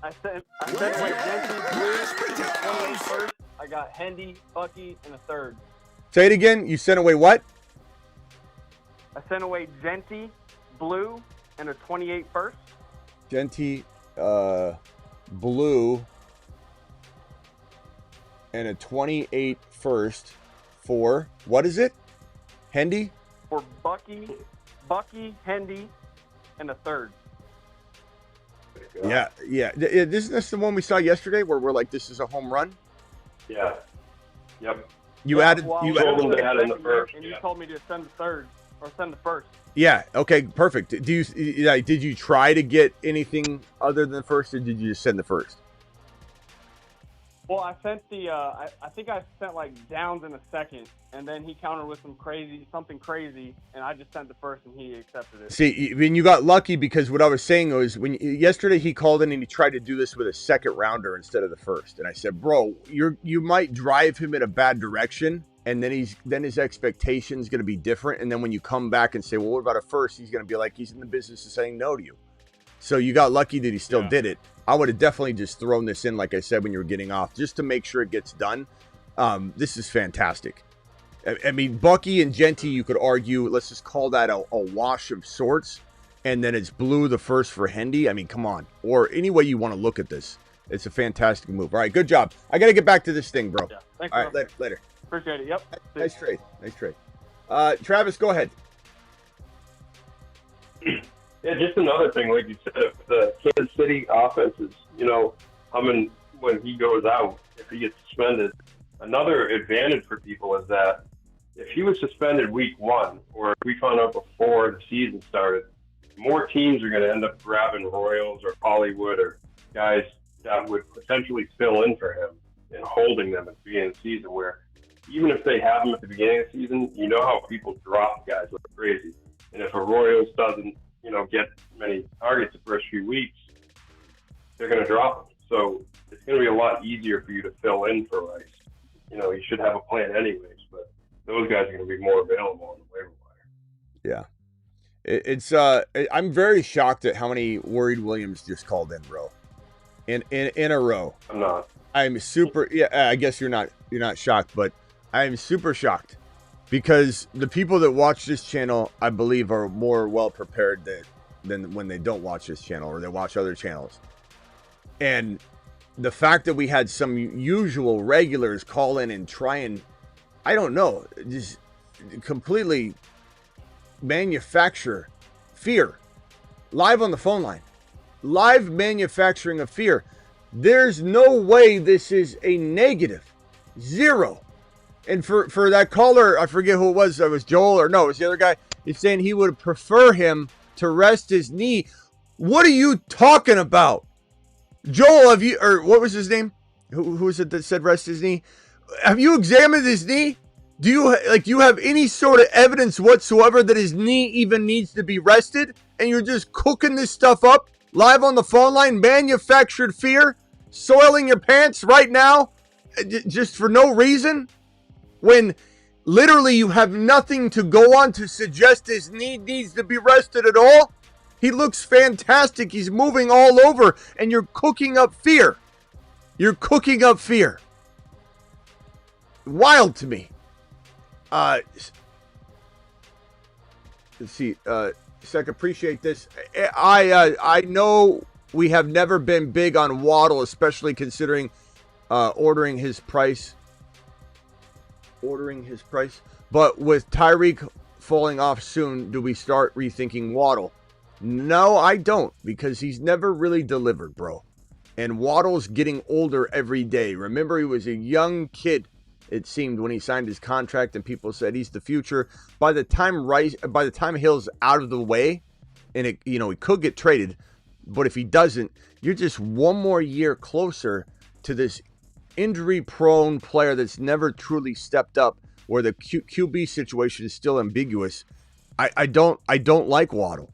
I sent away Genty, Blue, 28 first. I got Hendy, Bucky, and a third. Say it again. You sent away what? I sent away Genty, Blue, and a 28 first. Genty, Blue, and a 28 first for, what is it? Hendy? For Bucky, Hendy, and a third. Yeah. Isn't this the one we saw yesterday where we're like, this is a home run? Yeah. Yep. You added in the first, and you told me to send the third or send the first. Yeah. Okay. Perfect. Did you try to get anything other than the first, or did you just send the first? Well, I sent the. I think I sent like downs in a second, and then he countered with something crazy, and I just sent the first, and he accepted it. See, I mean, you got lucky, because what I was saying was yesterday he called in and he tried to do this with a second rounder instead of the first, and I said, bro, you might drive him in a bad direction, and then his expectations going to be different, and then when you come back and say, well, what about a first? He's going to be like, he's in the business of saying no to you. So you got lucky that he still did it. I would have definitely just thrown this in, like I said, when you were getting off, just to make sure it gets done. This is fantastic. I mean, Bucky and Genty, you could argue, let's just call that a wash of sorts. And then it's Blue the first for Hendy. I mean, come on. Or any way you want to look at this. It's a fantastic move. All right, good job. I got to get back to this thing, bro. Yeah, thanks, all right, later. Appreciate it. Yep. Nice trade. Travis, go ahead. Yeah, just another thing, like you said, the Kansas City offense is, humming when he goes out, if he gets suspended. Another advantage for people is that if he was suspended week 1, or if we found out before the season started, more teams are going to end up grabbing Royals or Hollywood or guys that would potentially fill in for him and holding them at the beginning of the season, where even if they have him at the beginning of the season, you know how people drop guys like crazy. And if a Royals doesn't, get many targets the first few weeks, they're going to drop them. So it's going to be a lot easier for you to fill in for Rice. You should have a plan anyways, but those guys are going to be more available on the waiver wire. Yeah. I'm very shocked at how many worried Williams just called in, bro. In a row. I'm not. I'm super. Yeah, I guess you're not shocked, but I'm super shocked. Because the people that watch this channel, I believe, are more well prepared than when they don't watch this channel or they watch other channels. And the fact that we had some usual regulars call in and try and, I don't know, just completely manufacture fear live on the phone line. Live manufacturing of fear. There's no way this is a negative. Zero. And for that caller, I forget who it was Joel, or no, it was the other guy. He's saying he would prefer him to rest his knee. What are you talking about? Joel, have you, or what was his name? Who was it that said rest his knee? Have you examined his knee? Do you have any sort of evidence whatsoever that his knee even needs to be rested? And you're just cooking this stuff up live on the phone line, manufactured fear, soiling your pants right now, just for no reason? When literally you have nothing to go on to suggest his knee needs to be rested at all. He looks fantastic. He's moving all over, and you're cooking up fear. You're cooking up fear. wild to me. Let's see. Sec, appreciate this. I know we have never been big on Waddle, especially considering ordering his price. But with Tyreek falling off soon, do we start rethinking Waddle? No, I don't, because he's never really delivered, bro. And Waddle's getting older every day. Remember, he was a young kid, it seemed, when he signed his contract, and people said he's the future. By the time Hill's out of the way, and he could get traded, but if he doesn't, you're just one more year closer to this injury-prone player that's never truly stepped up, where the QB situation is still ambiguous. I don't like Waddle.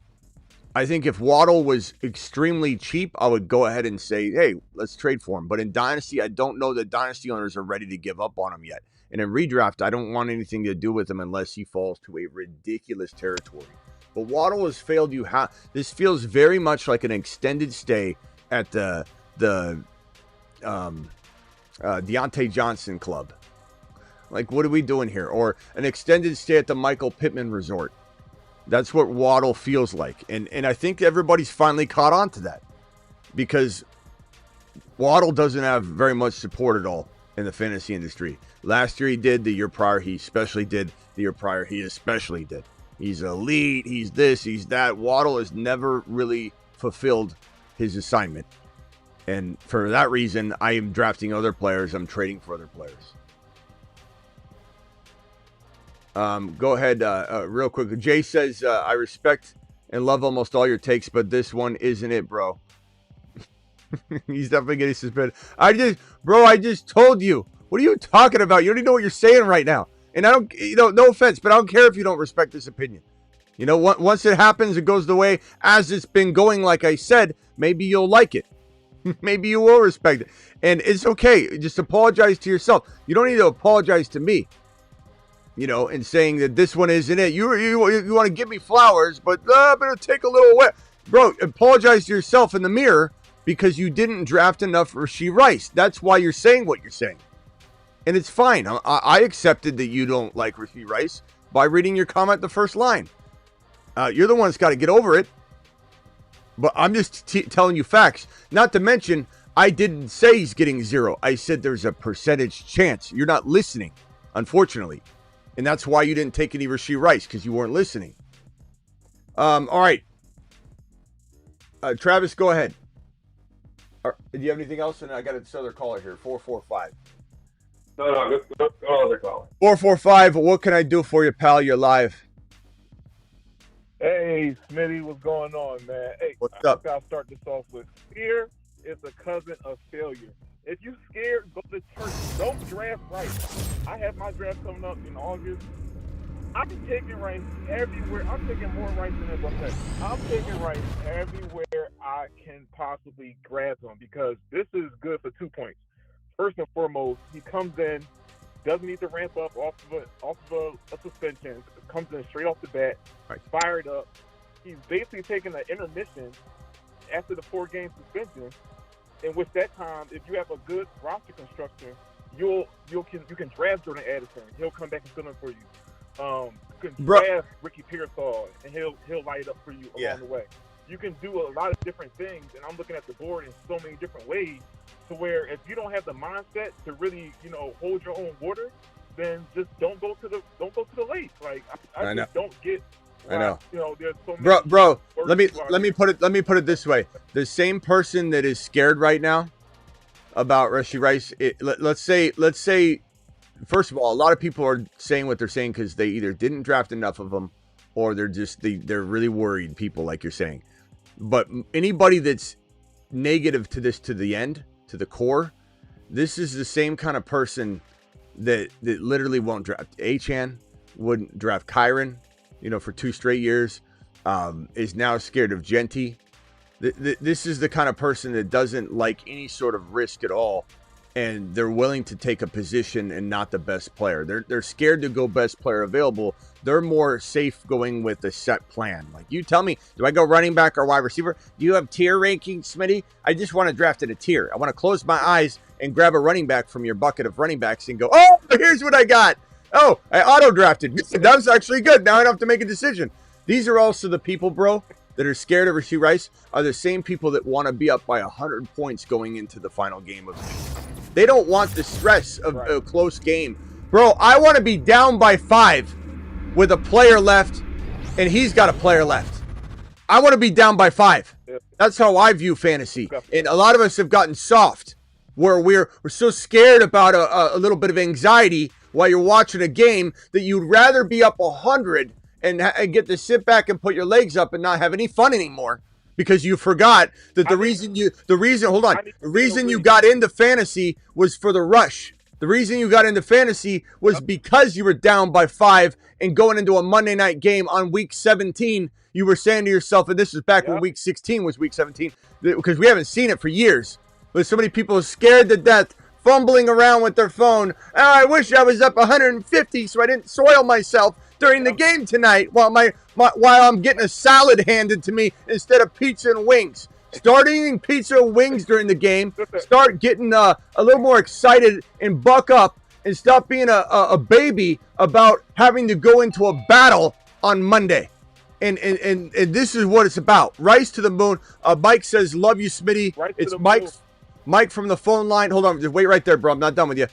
I think if Waddle was extremely cheap, I would go ahead and say, hey, let's trade for him. But in Dynasty, I don't know that Dynasty owners are ready to give up on him yet. And in Redraft, I don't want anything to do with him unless he falls to a ridiculous territory. But Waddle has failed you. This feels very much like an extended stay at the Deontay Johnson club. Like, what are we doing here? Or an extended stay at the Michael Pittman resort. That's what Waddle feels like. And I think everybody's finally caught on to that. Because Waddle doesn't have very much support at all in the fantasy industry. Last year he did. The year prior he especially did. The year prior he especially did. He's elite. He's this. He's that. Waddle has never really fulfilled his assignment. And for that reason, I am drafting other players. I'm trading for other players. Go ahead, real quick. Jay says, I respect and love almost all your takes, but this one isn't it, bro. He's definitely getting suspended. I just told you. What are you talking about? You don't even know what you're saying right now. And I don't, no offense, but I don't care if you don't respect this opinion. Once it happens, it goes the way as it's been going. Like I said, maybe you'll like it. Maybe you will respect it. And it's okay. Just apologize to yourself. You don't need to apologize to me. And saying that this one isn't it. You want to give me flowers, but I'm going to take a little away. Bro, apologize to yourself in the mirror because you didn't draft enough Rashee Rice. That's why you're saying what you're saying. And it's fine. I accepted that you don't like Rashee Rice by reading your comment the first line. You're the one that's got to get over it. But I'm just telling you facts. Not to mention, I didn't say he's getting 0. I said there's a percentage chance. You're not listening, unfortunately. And that's why you didn't take any Rashee Rice, because you weren't listening. All right. Travis, go ahead. Do you have anything else? And I got this other caller here, 445. No, go other caller. 445, what can I do for you, pal? You're live. Hey, Smitty, what's going on, man? Hey, what's up? I'll start this off with fear is a cousin of failure. If you're scared, go to church. Don't draft Rice. I have my draft coming up in August. I'm taking Rice everywhere. I'm taking more Rice than ever. I'm taking Rice everywhere I can possibly grab him because this is good for 2 points. First and foremost, he comes in, doesn't need to ramp up off of a suspension. Comes in straight off the bat, fired up. He's basically taking an intermission after the 4-game suspension. In which that time, if you have a good roster construction, you can draft Jordan Addison. He'll come back and fill in for you. You can draft Ricky Pearsall, and he'll light it up for you along the way. You can do a lot of different things, and I'm looking at the board in so many different ways. To where if you don't have the mindset to really, hold your own water, then just don't go to the lake. Like I just don't get. I know. There's so many. Bro. Let me put it this way. The same person that is scared right now about Rashee Rice. Let's say, first of all, a lot of people are saying what they're saying because they either didn't draft enough of them, or they're really worried. People, like you're saying, but anybody that's negative to this to the end, to the core, this is the same kind of person that literally won't draft Achane, wouldn't draft Kyron. For 2 straight years, is now scared of Genty. This is the kind of person that doesn't like any sort of risk at all, and they're willing to take a position and not the best player. They're scared to go best player available. They're more safe going with a set plan. Like, you tell me, do I go running back or wide receiver? Do you have tier rankings, Smitty? I just want to draft in a tier. I want to close my eyes and grab a running back from your bucket of running backs and go, oh, here's what I got. Oh, I auto-drafted. That was actually good. Now I don't have to make a decision. These are also the people, bro, that are scared of Rashee Rice are the same people that want to be up by 100 points going into the final game of the week. They don't want the stress of a close game. Bro, I want to be down by 5 with a player left, and he's got a player left. I want to be down by 5. That's how I view fantasy. And a lot of us have gotten soft, where we're so scared about a little bit of anxiety while you're watching a game that you'd rather be up 100 and get to sit back and put your legs up and not have any fun anymore because you forgot that the reason you got into fantasy was for the rush. The reason you got into fantasy was because you were down by 5 and going into a Monday night game on week 17, you were saying to yourself, and this is back when week 16 was week 17, because we haven't seen it for years, but so many people are scared to death, fumbling around with their phone. Oh, I wish I was up 150 so I didn't soil myself during the game tonight while I'm getting a salad handed to me instead of pizza and wings. Start eating pizza and wings during the game. Start getting a little more excited and buck up and stop being a baby about having to go into a battle on Monday. And this is what it's about. Rice to the moon. Mike says, love you, Smitty. It's Mike from the phone line. Hold on. Just wait right there, bro. I'm not done with you.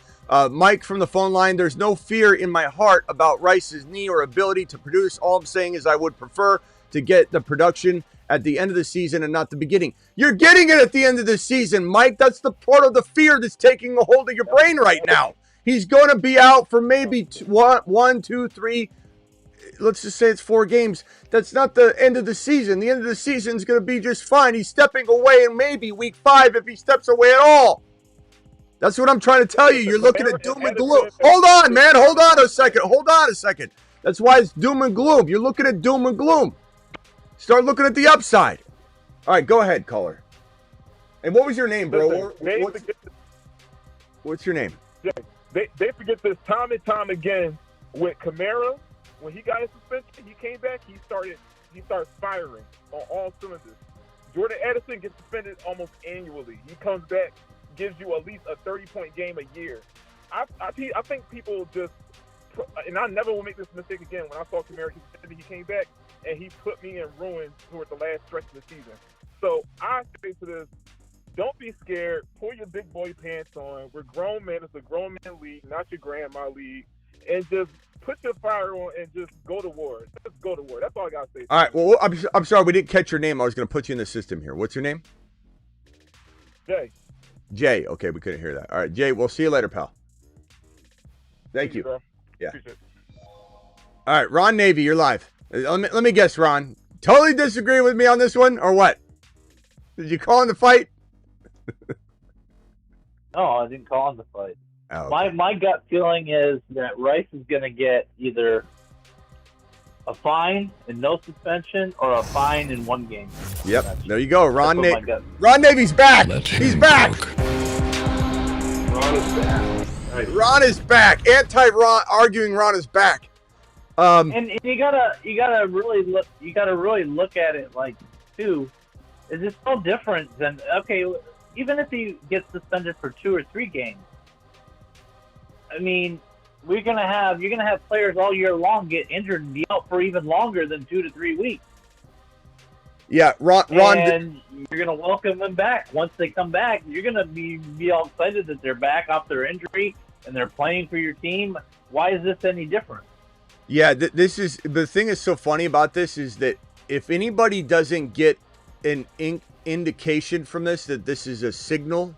Mike from the phone line. There's no fear in my heart about Rice's knee or ability to produce. All I'm saying is I would prefer to get the production at the end of the season and not the beginning. You're getting it at the end of the season, Mike. That's the part of the fear that's taking a hold of your brain right now. He's going to be out for maybe 1, 2, 3. Let's just say it's 4 games. That's not the end of the season. The end of the season is going to be just fine. He's stepping away in maybe week 5 if he steps away at all. That's what I'm trying to tell you. You're looking at doom and gloom. Hold on, man. Hold on a second. That's why it's doom and gloom. You're looking at doom and gloom. Start looking at the upside. All right, go ahead, caller. And what was your name, bro? What's your name? They forget this time and time again with Kamara. When he got his suspension, he came back. He started firing on all cylinders. Jordan Addison gets suspended almost annually. He comes back, gives you at least a 30-point game a year. I think people just, and I never will make this mistake again. When I saw Kamara get suspended, he came back and he put me in ruins toward the last stretch of the season. So I say to this, don't be scared. Pull your big boy pants on. We're grown men. It's a grown man league, not your grandma league. And just put your fire on and just go to war. Just go to war. That's all I got to say. All right. Well, I'm sorry we didn't catch your name. I was going to put you in the system here. What's your name? Jay. Jay. Okay, we couldn't hear that. All right, Jay, we'll see you later, pal. Thank you. Bro. Yeah. All right, Ron Navy, you're live. Let me guess, Ron. Totally disagree with me on this one, or what? Did you call in the fight? No, I didn't call in the fight. Oh, okay. My gut feeling is that Rice is going to get either a fine and no suspension or a fine in 1 game. Yep, there you go. Ron Navy's back. He's back. Ron is back. Nice. Ron is back. Anti-Ron arguing Ron is back. And you gotta really look at it like too. Is it so different than even if he gets suspended for 2 or 3 games? I mean, you're gonna have players all year long get injured and be out for even longer than 2 to 3 weeks. Yeah, Ron. And you're gonna welcome them back. Once they come back, you're gonna be all excited that they're back off their injury and they're playing for your team. Why is this any different? Yeah, this is the thing is so funny about this is that if anybody doesn't get an indication from this that this is a signal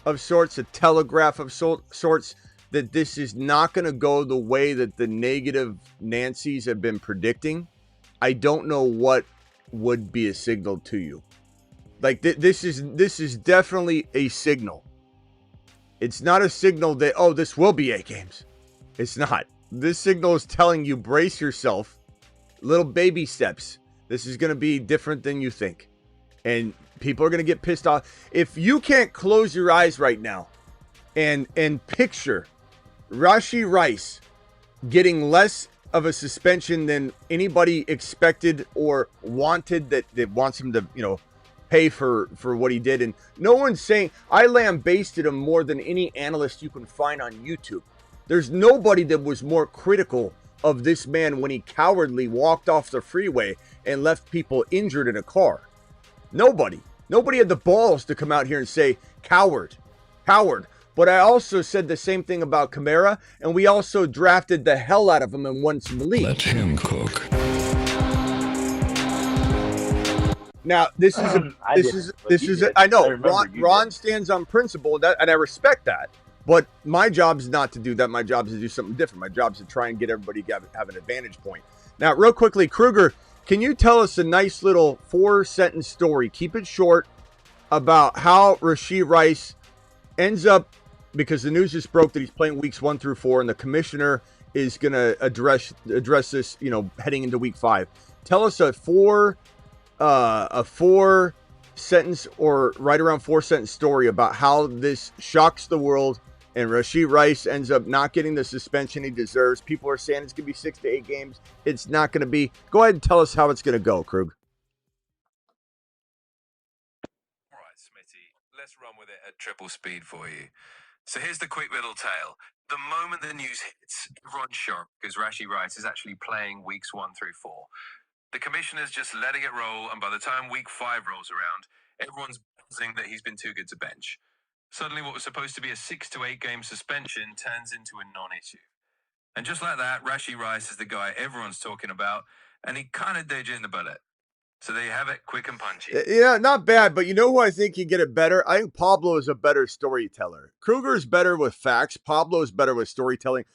of sorts, a telegraph of sorts, that this is not going to go the way that the negative Nancys have been predicting, I don't know what would be a signal to you. Like this is definitely a signal. It's not a signal that, oh, this will be 8 games. It's not. This signal is telling you, brace yourself, little baby steps. This is going to be different than you think. And people are going to get pissed off. If you can't close your eyes right now and picture Rashee Rice getting less of a suspension than anybody expected or wanted, that wants him to, pay for what he did. And no one's saying, I lambasted him more than any analyst you can find on YouTube. There's nobody that was more critical of this man when he cowardly walked off the freeway and left people injured in a car. Nobody had the balls to come out here and say, coward. But I also said the same thing about Kamara, and we also drafted the hell out of him and won some league. Let him cook. Now, this is I know Ron stands on principle, and I respect that. But my job is not to do that. My job is to do something different. My job is to try and get everybody to have an advantage point. Now, real quickly, Kruger, can you tell us a nice little 4-sentence story? Keep it short, about how Rashee Rice ends up, because the news just broke that he's playing weeks 1 through 4, and the commissioner is going to address this, heading into week 5. Tell us a 4-sentence or right around 4-sentence story about how this shocks the world and Rashee Rice ends up not getting the suspension he deserves. People are saying it's going to be 6 to 8 games. It's not going to be. Go ahead and tell us how it's going to go, Krug. All right, Smitty, let's run with it at triple speed for you. So here's the quick little tale. The moment the news hits, everyone's shocked because Rashee Rice is actually playing weeks 1 through 4. The commissioner's just letting it roll, and by the time week 5 rolls around, everyone's buzzing that he's been too good to bench. Suddenly what was supposed to be a 6 to 8 game suspension turns into a non-issue. And just like that, Rashee Rice is the guy everyone's talking about, and he kind of did you in the bullet. So there you have it, quick and punchy. Yeah, not bad, but you know who I think can get it better? I think Pablo is a better storyteller. Kruger's better with facts. Pablo is better with storytelling.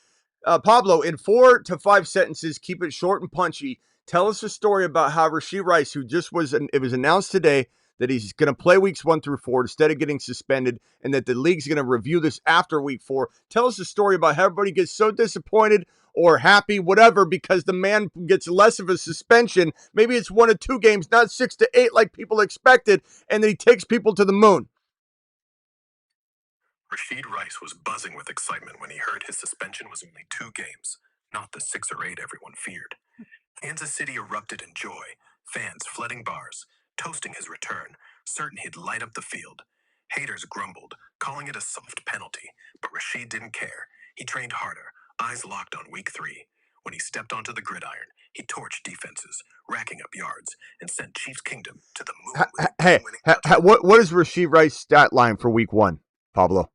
Pablo, in 4 to 5 sentences, keep it short and punchy. Tell us a story about how Rashee Rice, who just it was announced today that he's going to play weeks 1 through 4 instead of getting suspended, and that the league's going to review this after week 4. Tell us a story about how everybody gets so disappointed or happy, whatever, because the man gets less of a suspension. Maybe it's 1 or 2 games, not 6 to 8 like people expected, and then he takes people to the moon. Rashee Rice was buzzing with excitement when he heard his suspension was only 2 games, not the 6 or 8 everyone feared. Kansas City erupted in joy, fans flooding bars, toasting his return, certain he'd light up the field. Haters grumbled, calling it a soft penalty, but Rashee didn't care. He trained harder, eyes locked on week 3. When he stepped onto the gridiron, he torched defenses, racking up yards, and sent Chiefs Kingdom to the moon. What is Rashee Rice's stat line for week 1, Pablo?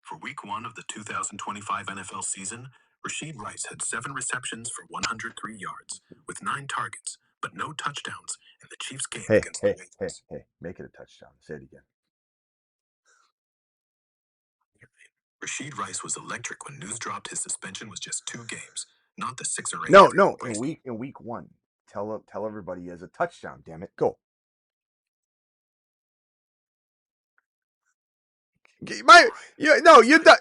For week 1 of the 2025 NFL season, Rashee Rice had 7 receptions for 103 yards, with 9 targets, but no touchdowns in the Chiefs game against the Ravens. Hey, make it a touchdown. Say it again. Rashee Rice was electric when news dropped his suspension was just 2 games, not the 6 or 8. No. In week 1, tell everybody he has a touchdown. Damn it, go. You're done.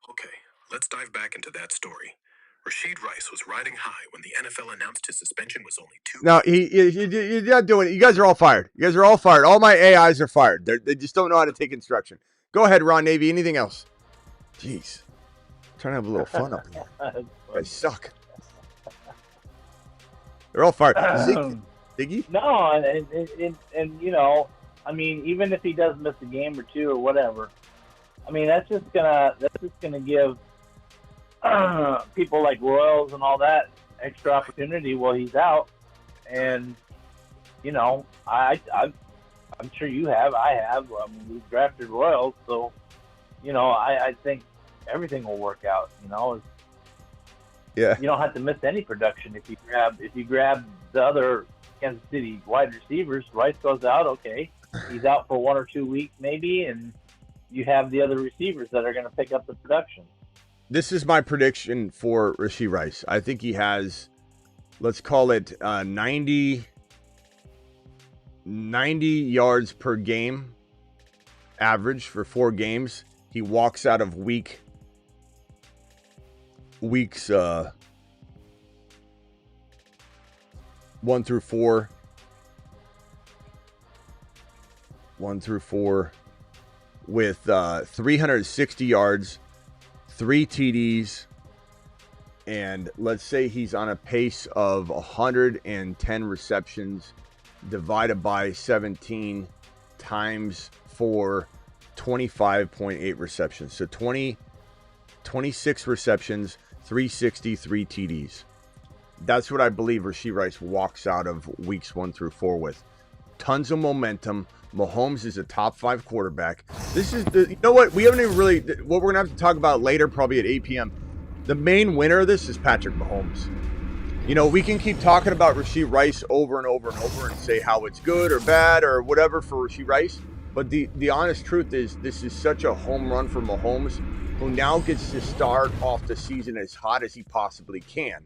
Okay, let's dive back into that story. Rashee Rice was riding high when the NFL announced his suspension was only 2. No, you're not doing it. You guys are all fired. All my AIs are fired. They just don't know how to take instruction. Go ahead, Ron Navy. Anything else? Jeez. I'm trying to have a little fun up here. You guys suck. They're all fired. Ziggy? No, and I mean, even if he does miss a game or 2 or whatever, I mean, that's just gonna give people like Royals and all that extra opportunity while he's out. And I'm sure you have. I have. I mean, we've drafted Royals, so I think everything will work out. Yeah. You don't have to miss any production if you grab the other Kansas City wide receivers. Rice goes out, okay, he's out for 1 or 2 weeks maybe, and you have the other receivers that are going to pick up the production. This is my prediction for Rashee Rice. I think he has, let's call it 90 yards per game average for 4 games. He walks out of weeks 1 through 4. 1 through 4 with 360 yards, 3 TDs, and let's say he's on a pace of 110 receptions divided by 17 times 4, 25.8 receptions. So 26 receptions, 360, 3 TDs. That's what I believe Rashee Rice walks out of weeks 1 through 4 with. Tons of momentum. Mahomes is a top 5 quarterback. This is the, you know what? We haven't even really, what we're going to have to talk about later, probably at 8 p.m. The main winner of this is Patrick Mahomes. You know, we can keep talking about Rashee Rice over and over and over and say how it's good or bad or whatever for Rashee Rice. But the honest truth is this is such a home run for Mahomes, who now gets to start off the season as hot as he possibly can.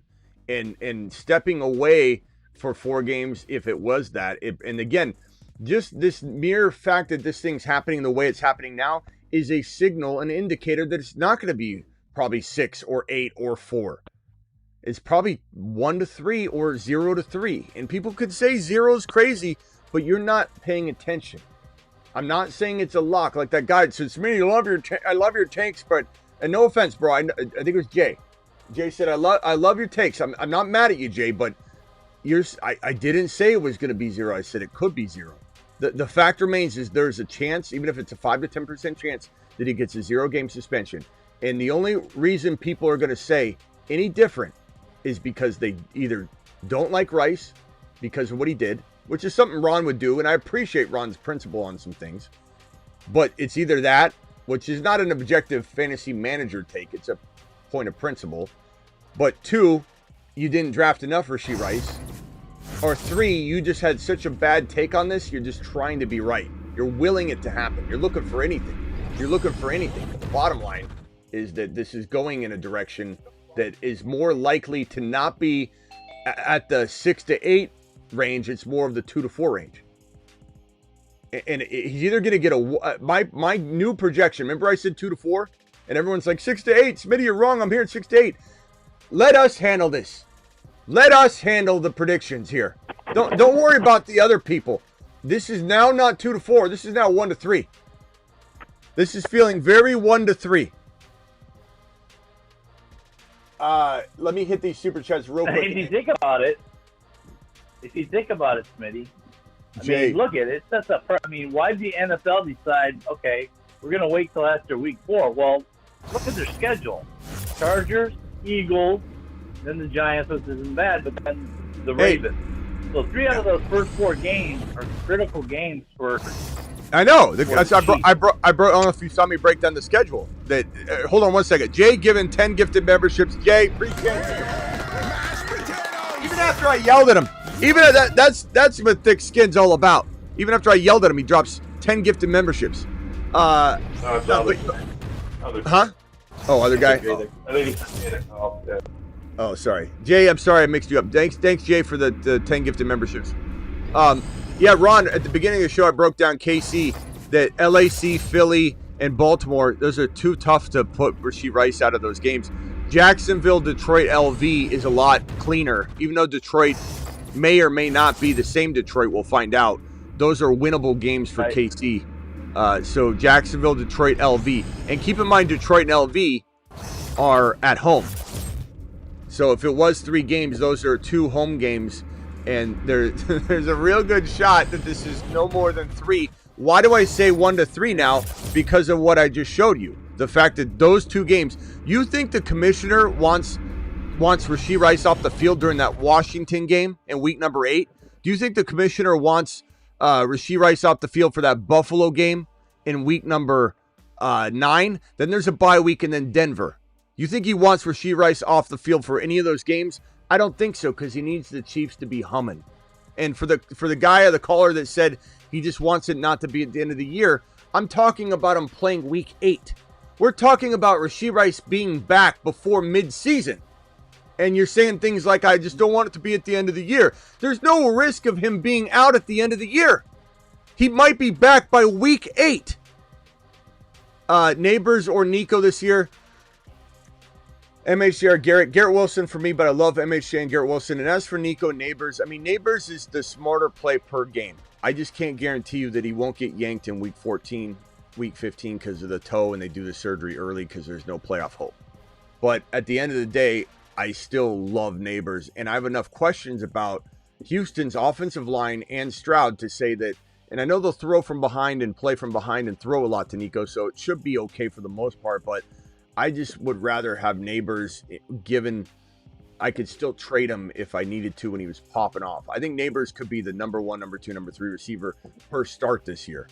And stepping away for 4 games, if it was that. And again, just this mere fact that this thing's happening the way it's happening now is a signal, an indicator that it's not going to be probably 6 or 8 or 4. It's probably 1-3 or 0-3. And people could say 0 is crazy, but you're not paying attention. I'm not saying it's a lock like that guy said, Smitty, I love your takes, but, and no offense, bro. I think it was Jay. Jay said, I love your takes. I'm not mad at you, Jay, but I didn't say it was going to be 0. I said it could be 0. The fact remains is there's a chance, even if it's a 5 to 10% chance, that he gets a 0-game suspension. And the only reason people are going to say any different is because they either don't like Rice because of what he did, which is something Ron would do, and I appreciate Ron's principle on some things. But it's either that, which is not an objective fantasy manager take, it's a point of principle. But 2, you didn't draft enough Rashee Rice. Or 3, you just had such a bad take on this, you're just trying to be right. You're willing it to happen. You're looking for anything. You're looking for anything. But the bottom line is that this is going in a direction that is more likely to not be at the 6 to 8 range. It's more of the 2 to 4 range. And he's either going to get my new projection. Remember I said 2 to 4? And everyone's like 6 to 8. Smitty, you're wrong. I'm here at 6 to 8. Let us handle this. Let us handle the predictions here. Don't worry about the other people. This is now not 2 to 4. This is now 1 to 3. This is feeling very 1 to 3. Let me hit these super chats real quick. If you think about it, Smitty, Jay, look at it. Sets up. Why did the NFL decide? Okay, we're gonna wait till after week 4. Well, look at their schedule: Chargers, Eagles, then the Giants, which isn't bad, but then the Ravens. So 3 out of those first 4 games are critical games for. I know. I don't know if you saw me break down the schedule. That hold on one second. Jay given 10 gifted memberships. Jay, appreciate you. Even after I yelled at him, that's what thick skin's all about. Even after I yelled at him, he drops 10 gifted memberships. Huh? Oh, other guy. Oh, sorry, Jay. I'm sorry I mixed you up. Thanks, Jay, for the 10 gifted memberships. Yeah, Ron, at the beginning of the show, I broke down KC, that LAC, Philly, and Baltimore, those are too tough to put Rashee Rice out of those games. Jacksonville, Detroit, LV is a lot cleaner. Even though Detroit may or may not be the same Detroit, we'll find out. Those are winnable games for KC. So Jacksonville, Detroit, LV. And keep in mind, Detroit and LV are at home. So if it was 3 games, those are 2 home games. And there's a real good shot that this is no more than 3. Why do I say 1 to 3 now? Because of what I just showed you. The fact that those 2 games, you think the commissioner wants Rashee Rice off the field during that Washington game in week number 8? Do you think the commissioner wants Rashee Rice off the field for that Buffalo game in week number 9? Then there's a bye week and then Denver. You think he wants Rashee Rice off the field for any of those games? I don't think so, because he needs the Chiefs to be humming. And for the guy or the caller that said he just wants it not to be at the end of the year, I'm talking about him playing week 8. We're talking about Rashee Rice being back before midseason. And you're saying things like, I just don't want it to be at the end of the year. There's no risk of him being out at the end of the year. He might be back by week 8. Neighbors or Nico this year? MHJ or Garrett Wilson for me, but I love MHJ and Garrett Wilson. And as for Nico, Neighbors, Neighbors is the smarter play per game. I just can't guarantee you that he won't get yanked in week 14, week 15 because of the toe, and they do the surgery early because there's no playoff hope. But at the end of the day, I still love Neighbors, and I have enough questions about Houston's offensive line and Stroud to say that, and I know they'll throw from behind and play from behind and throw a lot to Nico, so it should be okay for the most part, but I just would rather have Neighbors, given I could still trade him if I needed to when he was popping off. I think Neighbors could be the number 1, number 2, number 3 receiver per start this year.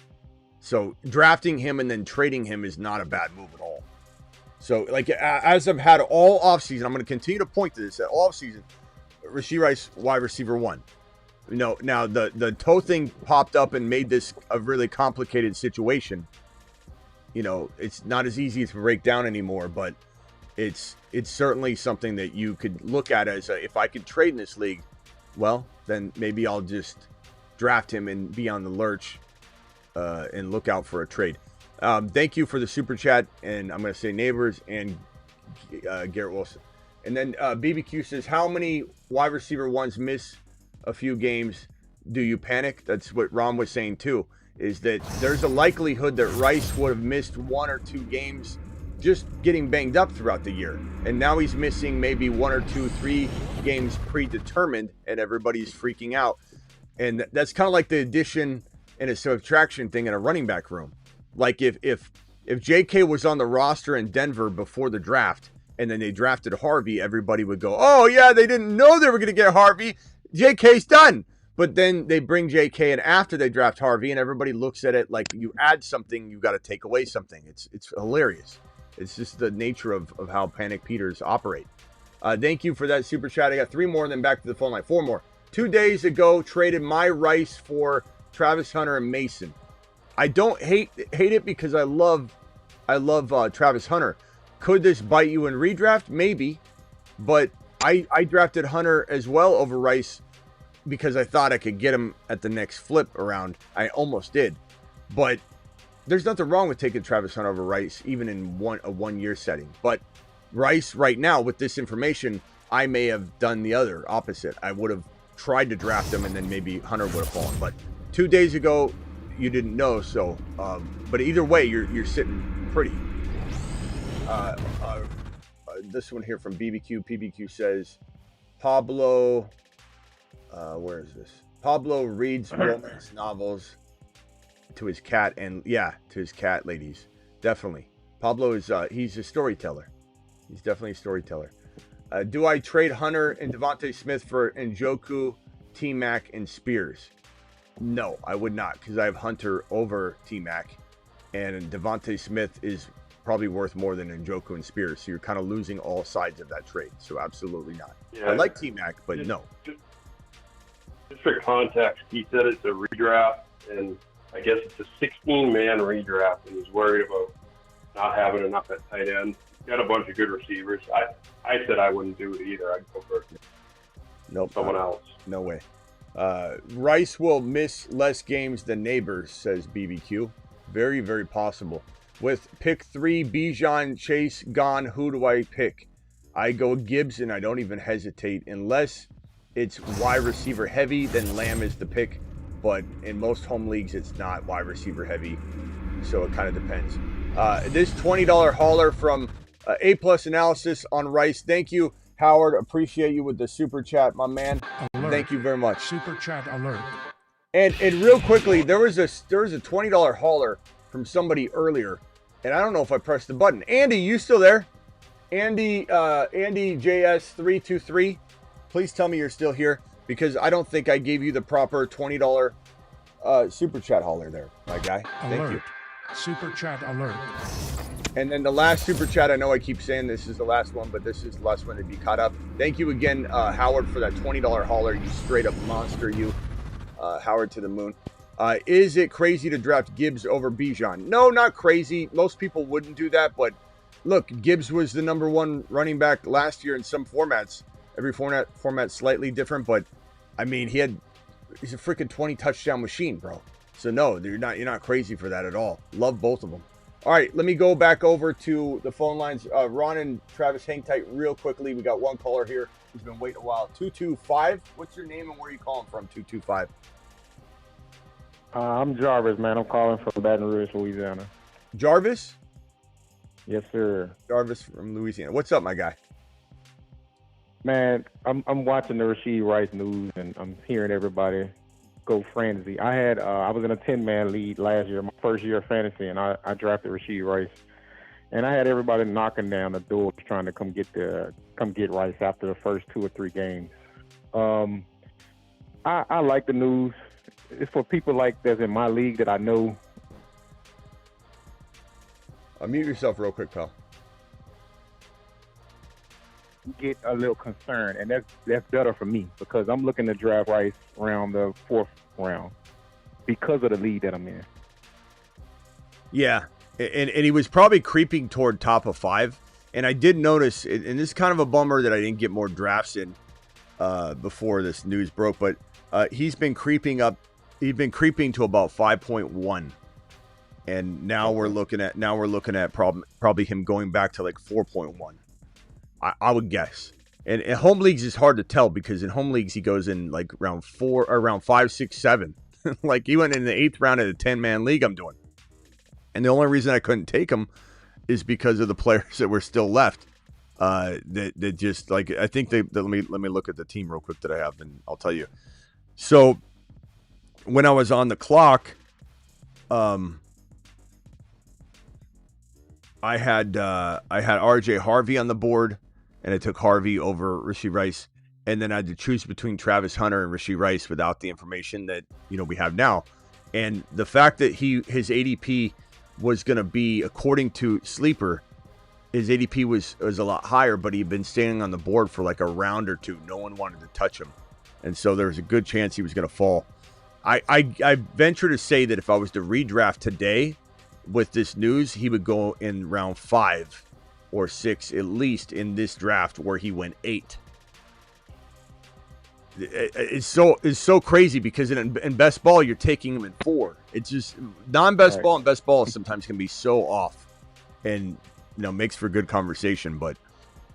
So drafting him and then trading him is not a bad move at all. So, like, as I've had all offseason, I'm going to continue to point to this, at all offseason, Rashee Rice, wide receiver 1. You know, now the toe thing popped up and made this a really complicated situation. You know, it's not as easy to break down anymore, but it's certainly something that you could look at as if I could trade in this league, well, then maybe I'll just draft him and be on the lurch and look out for a trade. Thank you for the super chat, and I'm going to say Neighbors and Garrett Wilson. And then BBQ says, how many wide receiver 1s miss a few games? Do you panic? That's what Ron was saying too, is that there's a likelihood that Rice would have missed 1 or 2 games just getting banged up throughout the year. And now he's missing maybe 1 or 2, 3 games predetermined, and everybody's freaking out. And that's kind of like the addition and a subtraction thing in a running back room. Like if JK was on the roster in Denver before the draft and then they drafted Harvey, everybody would go, oh yeah, they didn't know they were going to get Harvey. JK's done. But then they bring JK in after they draft Harvey, and everybody looks at it like you add something, you got to take away something. It's hilarious. It's just the nature of how Panic Peters operate. Thank you for that super chat. I got 3 more and then back to the phone line. 4 more. 2 days ago, traded my Rice for Travis Hunter and Mason. I don't hate it because I love Travis Hunter. Could this bite you in redraft? Maybe. But I drafted Hunter as well over Rice because I thought I could get him at the next flip around. I almost did. But there's nothing wrong with taking Travis Hunter over Rice, even in a 1-year setting. But Rice right now, with this information, I may have done the other opposite. I would have tried to draft him, and then maybe Hunter would have fallen. But 2 days ago, you didn't know, so but either way, you're sitting pretty. This one here from PBQ says Pablo, where is this? Pablo reads romance novels to his cat, and to his cat, ladies, definitely. Pablo is he's a storyteller. He's definitely a storyteller. Do I trade Hunter and Devontae Smith for Njoku, T-Mac, and Spears? No, I would not, because I have Hunter over T-Mac, and Devontae Smith is probably worth more than Njoku and Spears, so you're kind of losing all sides of that trade, so absolutely not. Yeah, I like T-Mac, but no. Just for context, he said it's a redraft, and I guess it's a 16-man redraft, and he's worried about not having enough at tight end. He's got a bunch of good receivers. I said I wouldn't do it either. I'd go for someone else. No way. Rice will miss less games than Neighbors, says BBQ. Very, very possible. With pick 3, Bijan, Chase gone, who do I pick? I go Gibbs, and I don't even hesitate. Unless it's wide receiver heavy, then Lamb is the pick. But in most home leagues, it's not wide receiver heavy. So it kind of depends. This $20 hauler from A+ Analysis on Rice. Thank you, Howard. Appreciate you with the super chat, my man. Alert. Thank you very much. Super chat alert. And real quickly, there was a $20 hauler from somebody earlier, and I don't know if I pressed the button. Andy, you still there? Andy JS323, please tell me you're still here, because I don't think I gave you the proper $20 super chat hauler there, my guy. Thank Alert. you. Super chat alert. And then the last super chat, I know I keep saying this is the last one, but this is the last one to be caught up. Thank you again, Howard, for that $20 hauler. You straight up monster, you. Howard to the moon. Is it crazy to draft Gibbs over Bijan? No, not crazy. Most people wouldn't do that, but look, Gibbs was the number 1 running back last year in some formats. Every format's slightly different, but I mean, he's a freaking 20 touchdown machine, bro. So no, you're not crazy for that at all. Love both of them. All right, let me go back over to the phone lines. Ron and Travis, hang tight real quickly. We got one caller here who's been waiting a while. 225. What's your name and where are you calling from? 225. I'm Jarvis, man. I'm calling from Baton Rouge, Louisiana. Jarvis? Yes, sir. Jarvis from Louisiana. What's up, my guy? Man, I'm watching the Rashee Rice news, and I'm hearing everybody go frenzy. I was in a 10-man lead last year, my first year of fantasy, and I drafted Rashee Rice, and I had everybody knocking down the door trying to come get Rice after the first 2 or 3 games. I like the news. It's for people like that's in my league that I know. Mute yourself real quick, pal. Get a little concerned, and that's better for me because I'm looking to draft Rice around the 4th round because of the lead that I'm in. Yeah, and he was probably creeping toward top of 5, and I did notice, and this is kind of a bummer that I didn't get more drafts in before this news broke, but he's been creeping up. He's been creeping to about 5.1, and now we're looking at probably him going back to like 4.1. I would guess. And in home leagues is hard to tell because in home leagues he goes in like round 4 or around 5, 6, 7. Like he went in the 8th round of the 10-man league I'm doing. And the only reason I couldn't take him is because of the players that were still left. That just like I think let me look at the team real quick that I have and I'll tell you. So when I was on the clock, I had RJ Harvey on the board, and I took Harvey over Rashee Rice, and then I had to choose between Travis Hunter and Rashee Rice without the information that we have now, and the fact that his ADP was going to be, according to Sleeper, his ADP was a lot higher, but he'd been standing on the board for like a round or 2. No one wanted to touch him, and so there was a good chance he was going to fall. I venture to say that if I was to redraft today with this news, he would go in round 5 or 6, at least in this draft where he went 8. It's so crazy because in best ball, you're taking him in 4. It's just non-best ball and best ball sometimes can be so off and, makes for good conversation. But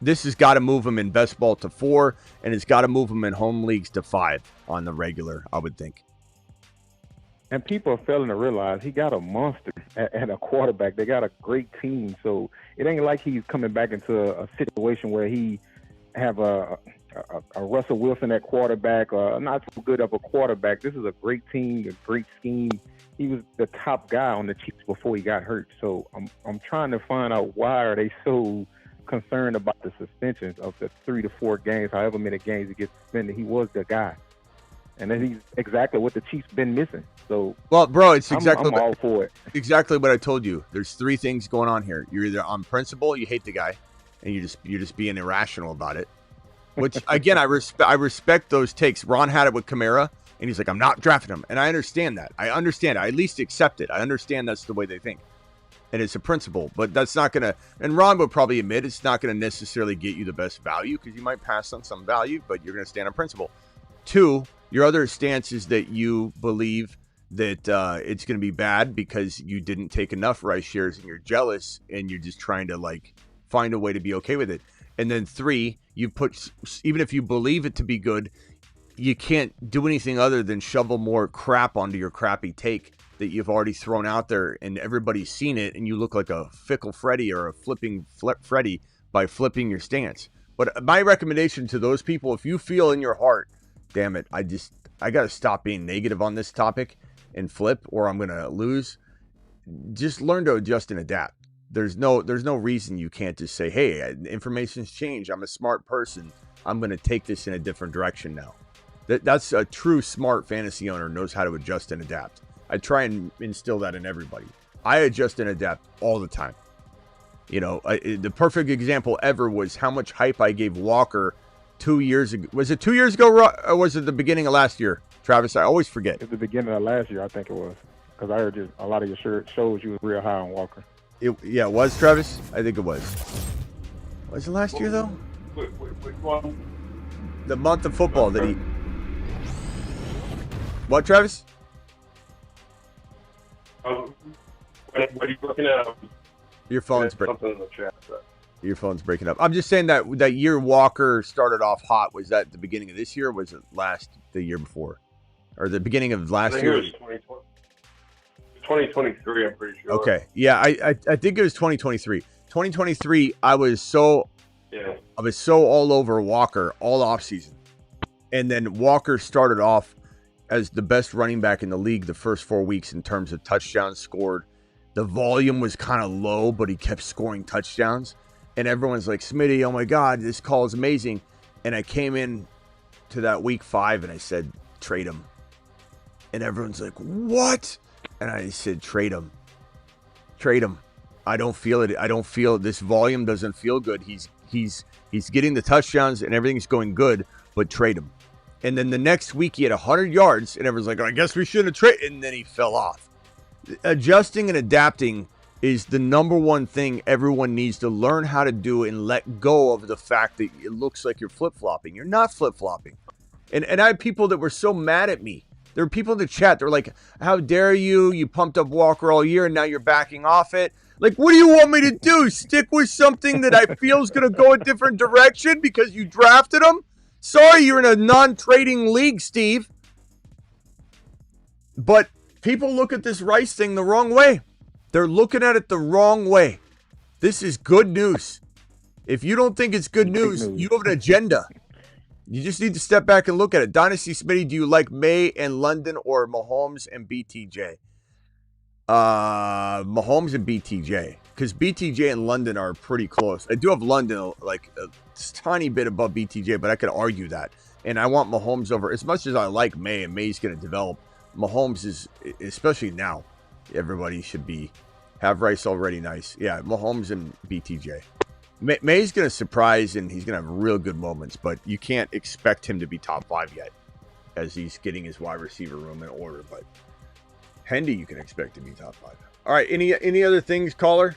this has got to move him in best ball to 4, and it's got to move him in home leagues to 5 on the regular, I would think. And people are failing to realize he got a monster at a quarterback. They got a great team. So it ain't like he's coming back into a situation where he have a Russell Wilson at quarterback or not so good of a quarterback. This is a great team, a great scheme. He was the top guy on the Chiefs before he got hurt. So I'm trying to find out why are they so concerned about the suspensions of the 3 to 4 games, however many games he gets suspended. He was the guy. And then he's exactly what the Chiefs been missing. So, well, bro, it's exactly I'm all for it. Exactly what I told you. There's 3 things going on here. You're either on principle, you hate the guy, and you're just being irrational about it. Which again, I respect those takes. Ron had it with Kamara, and he's like, I'm not drafting him, and I understand that. I at least accept it. I understand that's the way they think, and it's a principle. But that's not gonna. And Ron would probably admit it's not gonna necessarily get you the best value because you might pass on some value, but you're gonna stand on principle. 2, your other stance is that you believe that it's going to be bad because you didn't take enough Rice shares and you're jealous and you're just trying to like find a way to be okay with it. And then 3, you put, even if you believe it to be good, you can't do anything other than shovel more crap onto your crappy take that you've already thrown out there and everybody's seen it and you look like a fickle Freddy or a flipping Freddy by flipping your stance. But my recommendation to those people, if you feel in your heart, damn it, I got to stop being negative on this topic and flip or I'm going to lose. Just learn to adjust and adapt. There's no reason you can't just say, hey, information's changed. I'm a smart person. I'm going to take this in a different direction now. That's a true smart fantasy owner knows how to adjust and adapt. I try and instill that in everybody. I adjust and adapt all the time. The perfect example ever was how much hype I gave Walker 2 years ago. Was it 2 years ago or was it the beginning of last year? Travis, I always forget. It's the beginning of last year, I think it was. Because I heard a lot of your shows you was real high on Walker. It was, Travis? I think it was. Was it last year, though? Which one? The month of football that he... What, Travis? What are you looking at? Your phone's breaking. Something in the chat. Your phone's breaking up. I'm just saying that year Walker started off hot. Was that the beginning of this year or was it the year before? Or the beginning of last year? I think it was 2023, I'm pretty sure. Okay. Yeah, I think it was 2023. 2023, I was so Yeah. I was so all over Walker all offseason. And then Walker started off as the best running back in the league the first 4 weeks in terms of touchdowns scored. The volume was kind of low, but he kept scoring touchdowns. And everyone's like, Smitty, oh my God, this call is amazing. And I came in to that week 5 and I said, trade him. And everyone's like, what? And I said, trade him. Trade him. I don't feel it. I don't feel this volume doesn't feel good. He's getting the touchdowns and everything's going good, but trade him. And then the next week he had 100 yards and everyone's like, I guess we shouldn't have traded. And then he fell off. Adjusting and adapting is the number one thing everyone needs to learn how to do and let go of the fact that it looks like you're flip-flopping. You're not flip-flopping. And I had people that were so mad at me. There were people in the chat. They're like, how dare you? You pumped up Walker all year and now you're backing off it. Like, what do you want me to do? Stick with something that I feel is going to go a different direction because you drafted him? Sorry, you're in a non-trading league, Steve. But people look at this Rice thing the wrong way. They're looking at it the wrong way. This is good news. If you don't think it's good news, you have an agenda. You just need to step back and look at it. Dynasty Smitty, do you like May and London or Mahomes and BTJ? Mahomes and BTJ. Because BTJ and London are pretty close. I do have London like a tiny bit above BTJ, but I could argue that. And I want Mahomes over. As much as I like May, and May's going to develop, Mahomes is, especially now, everybody should have Rice already nice. Yeah, Mahomes and BTJ. May's going to surprise, and he's going to have real good moments, but you can't expect him to be top 5 yet as he's getting his wide receiver room in order. But Hendy, you can expect to be top 5. All right, any other things, caller?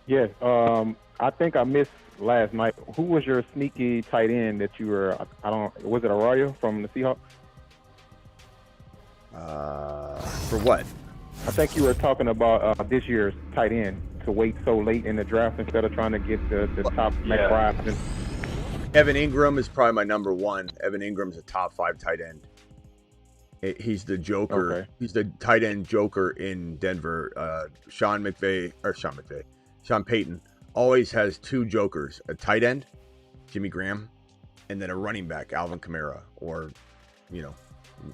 Yes, I think I missed last night. Who was your sneaky tight end that you were, was it Arroyo from the Seahawks? For what? I think you were talking about this year's tight end to wait so late in the draft instead of trying to get the top McBride. Evan Ingram is probably my number 1. Evan Ingram's a top 5 tight end. He's the joker. Okay. He's the tight end joker in Denver. Sean Payton always has 2 jokers: a tight end, Jimmy Graham, and then a running back, Alvin Kamara, or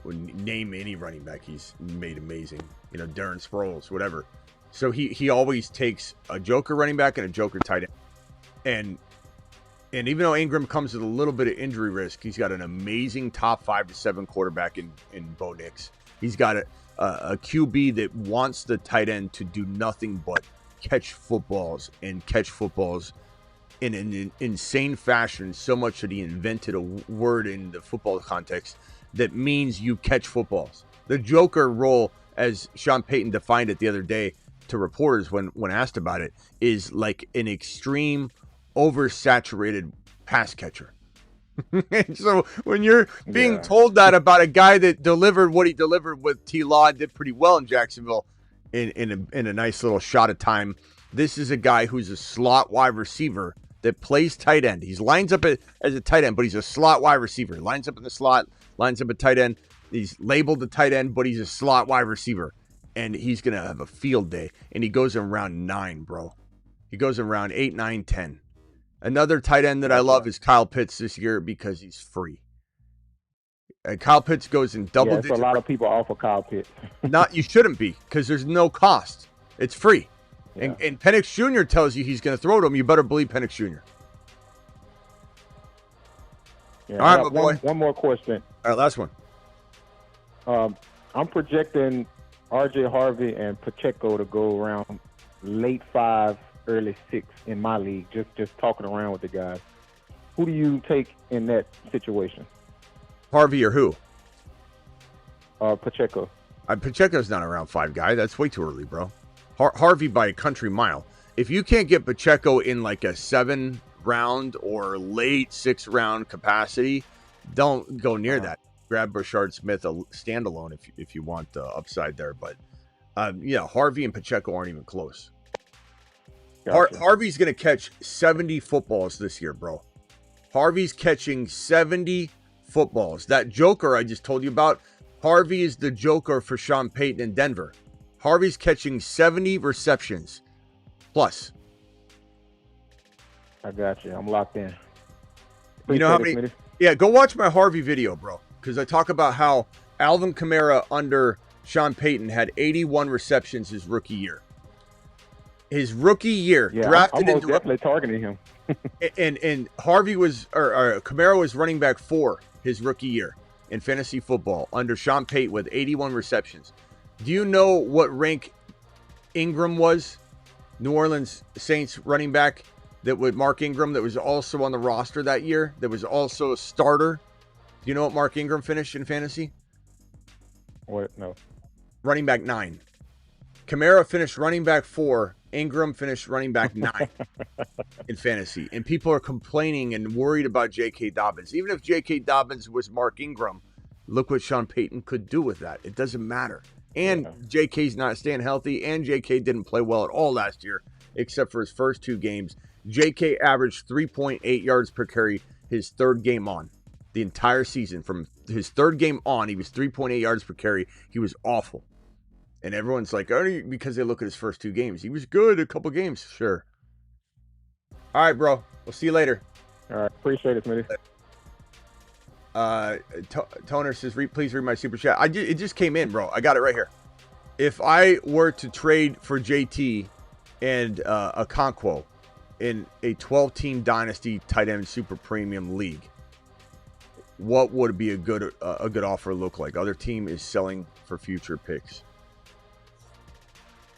name any running back he's made amazing. Darren Sproles, whatever. So he always takes a joker running back and a joker tight end. And even though Ingram comes with a little bit of injury risk, he's got an amazing top 5 to 7 quarterback in Bo Nix. He's got a QB that wants the tight end to do nothing but catch footballs in an insane fashion, so much that he invented a word in the football context that means you catch footballs. The joker role, as Sean Payton defined it the other day to reporters when asked about it, is like an extreme oversaturated pass catcher. So when you're being told that about a guy that delivered what he delivered with T-Law, did pretty well in Jacksonville in a nice little shot of time, this is a guy who's a slot wide receiver that plays tight end. He lines up as a tight end, but he's a slot wide receiver. He lines up in the slot, lines up a tight end. He's labeled a tight end, but he's a slot wide receiver. And he's going to have a field day. And he goes in round 9, bro. He goes in round 8, 9, 10. Another tight end that I love is Kyle Pitts this year because he's free. And Kyle Pitts goes in double digits. A lot of people offer Kyle Pitts. You shouldn't be, because there's no cost. It's free. Yeah. And Penix Jr. tells you he's going to throw to him. You better believe Penix Jr. Yeah, all right, my boy. One more question. All right, last one. I'm projecting R.J. Harvey and Pacheco to go around late 5, early 6 in my league. Just talking around with the guys. Who do you take in that situation? Harvey or who? Pacheco. Pacheco's not a round 5 guy. That's way too early, bro. Harvey by a country mile. If you can't get Pacheco in like a 7 round or late 6 round capacity, don't go near that. Grab Brashard Smith a standalone if you want the upside there. But Harvey and Pacheco aren't even close. Gotcha. Harvey's going to catch 70 footballs this year, bro. Harvey's catching 70 footballs. That joker I just told you about, Harvey is the joker for Sean Payton in Denver. Harvey's catching 70 receptions plus. I got you. I'm locked in. You know how Appreciate many? it, Smitty. Yeah, go watch my Harvey video, bro, because I talk about how Alvin Kamara under Sean Payton had 81 receptions his rookie year. His rookie year, Yeah, drafted I'm most into definitely targeting him. and Harvey was or Kamara was running back 4 his rookie year in fantasy football under Sean Payton with 81 receptions. Do you know what rank Ingram was? New Orleans Saints running back that would Mark Ingram that was also on the roster that year, that was also a starter. Do you know what Mark Ingram finished in fantasy? What? No. Running back 9. Kamara finished running back 4. Ingram finished running back 9 in fantasy. And people are complaining and worried about J.K. Dobbins. Even if J.K. Dobbins was Mark Ingram, look what Sean Payton could do with that. It doesn't matter. And J.K.'s not staying healthy, and J.K. didn't play well at all last year, except for his first 2 games. J.K. averaged 3.8 yards per carry his 3rd game on. The entire season, from his 3rd game on, he was 3.8 yards per carry. He was awful. And everyone's like, oh, because they look at his first 2 games. He was good a couple games. Sure. All right, bro. We'll see you later. All right. Appreciate it, Smitty. Toner says, please read my super chat. It just came in, bro. I got it right here. If I were to trade for JT and a Okonkwo in a 12-team dynasty tight end super premium league, what would be a good offer look like? Other team is selling for future picks.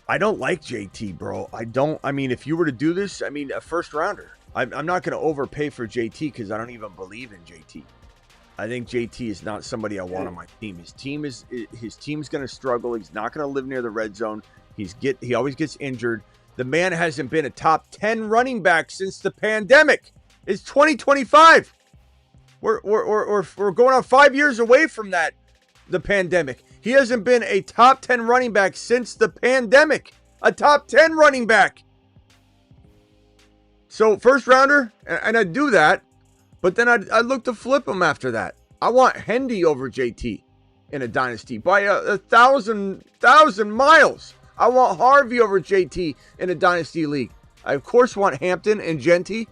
I don't like JT, bro. I mean, if you were to do this, I mean, a first rounder. I'm not going to overpay for JT because I don't even believe in JT. I think JT is not somebody I want on my team. His team's going to struggle. He's not going to live near the red zone. He always gets injured. The man hasn't been a top 10 running back since the pandemic. It's 2025. We're going on 5 years away from that, the pandemic. He hasn't been a top 10 running back since the pandemic. A top 10 running back. So first rounder, and I'd do that, but then I'd look to flip him after that. I want Hendy over JT in a dynasty by a thousand miles. I want Harvey over JT in a dynasty league. I of course want Hampton and Genty.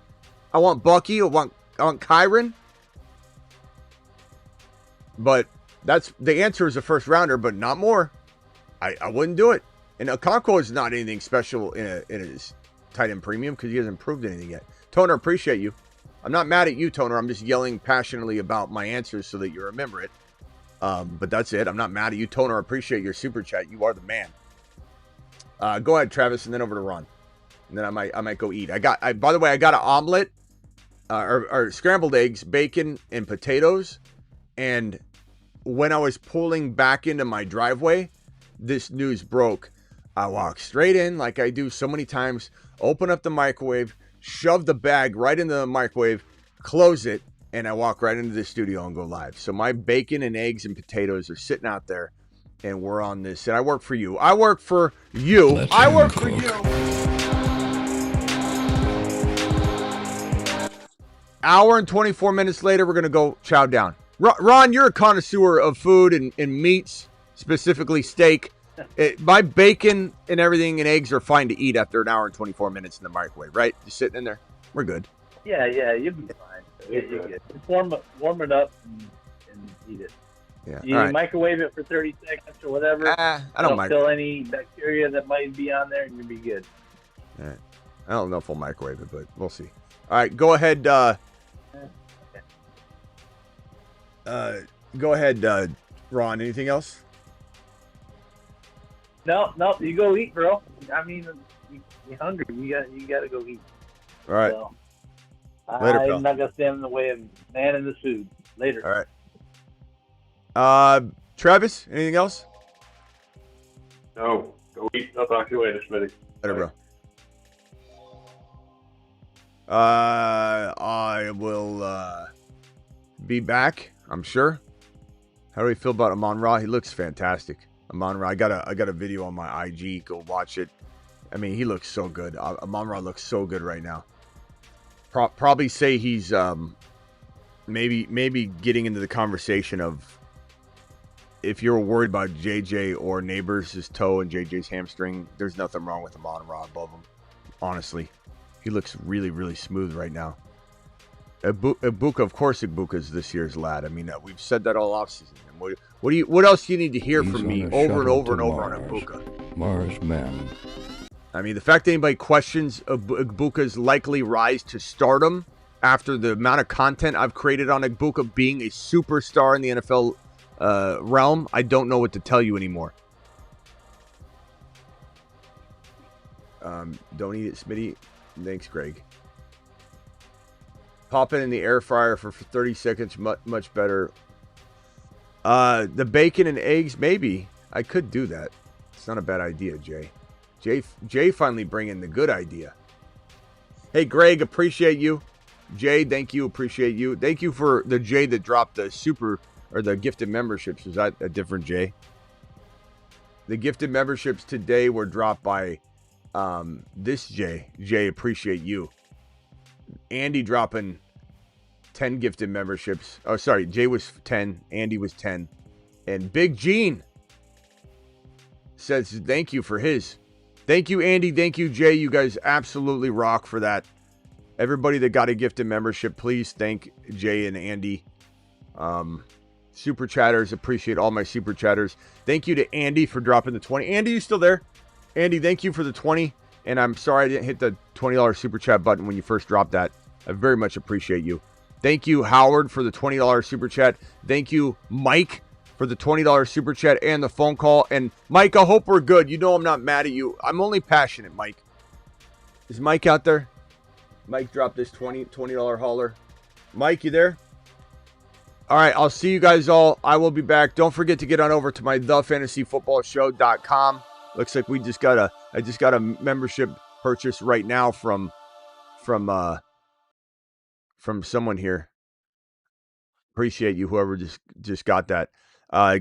I want Bucky. I want Kyron. But that's the answer is a first rounder, but not more. I wouldn't do it. And Okonkwo is not anything special in his tight end premium because he hasn't proved anything yet. Toner, appreciate you. I'm not mad at you, Toner. I'm just yelling passionately about my answers so that you remember it. But that's it. I'm not mad at you, Toner. I appreciate your super chat. You are the man. Go ahead, Travis, and then over to Ron. And then I might go eat. By the way, I got an omelet or scrambled eggs, bacon, and potatoes. And when I was pulling back into my driveway, this news broke. I walked straight in like I do so many times, open up the microwave, shove the bag right into the microwave, close it, and I walk right into the studio and go live. So my bacon and eggs and potatoes are sitting out there, and we're on this. And I work for you. I work for you. I work for you. Hour and 24 minutes later, we're going to go chow down. Ron, you're a connoisseur of food and meats, specifically steak. My bacon and everything and eggs are fine to eat after an hour and 24 minutes in the microwave, right? Just sitting in there. We're good. Yeah, you'll be fine. You're good. Just warm it up and eat it. Yeah. You microwave it for 30 seconds or whatever. I don't kill any bacteria that might be on there, and you'll be good. All right. I don't know if we'll microwave it, but we'll see. All right, go ahead. Go ahead, Ron. Anything else? No, you go eat, bro. I mean, you're hungry. You got to go eat. All right. So, Later, I'm pal. not gonna stand in the way of man in the food. Later. All right. Travis, anything else? No. Go eat. I'll talk to you later, Smitty. Later, bro. I will be back, I'm sure. How do we feel about Amon-Ra? He looks fantastic. Amon-Ra, I got a video on my IG. Go watch it. I mean, he looks so good. Amon-Ra looks so good right now. Probably say he's maybe getting into the conversation of if you're worried about JJ or Neighbors' toe and JJ's hamstring, there's nothing wrong with Amon-Ra above him. Honestly, He looks really, really smooth right now. Ibuka, of course, Ibuka's this year's lad. I mean, we've said that all offseason. What else do you need to hear from me over and over and over on Ibuka? Mars men. I mean, the fact that anybody questions Ibuka's likely rise to stardom after the amount of content I've created on Ibuka being a superstar in the NFL realm, I don't know what to tell you anymore. Don't eat it, Smitty. Thanks, Greg. Pop it in the air fryer for 30 seconds. Much better. The bacon and eggs, maybe. I could do that. It's not a bad idea, Jay. Jay finally bringing the good idea. Hey, Greg, appreciate you. Jay, thank you. Appreciate you. Thank you for the Jay that dropped the the gifted memberships. Was that a different Jay? The gifted memberships today were dropped by this Jay. Jay, appreciate you. Andy dropping 10 gifted memberships. Oh, sorry. Jay was 10. Andy was 10. And Big Gene says thank you for his. Thank you, Andy. Thank you, Jay. You guys absolutely rock for that. Everybody that got a gifted membership, please thank Jay and Andy. Super chatters. Appreciate all my super chatters. Thank you to Andy for dropping the 20. Andy, you still there? Andy, thank you for the 20. And I'm sorry I didn't hit the $20 super chat button when you first dropped that. I very much appreciate you. Thank you, Howard, for the $20 super chat. Thank you, Mike, for the $20 super chat and the phone call. And Mike, I hope we're good. You know I'm not mad at you. I'm only passionate, Mike. Is Mike out there? Mike dropped this $20 hauler. Mike, you there? All right, I'll see you guys all. I will be back. Don't forget to get on over to my thefantasyfootballshow.com. Looks like I just got a membership purchase right now from someone here. Appreciate you, whoever just got that.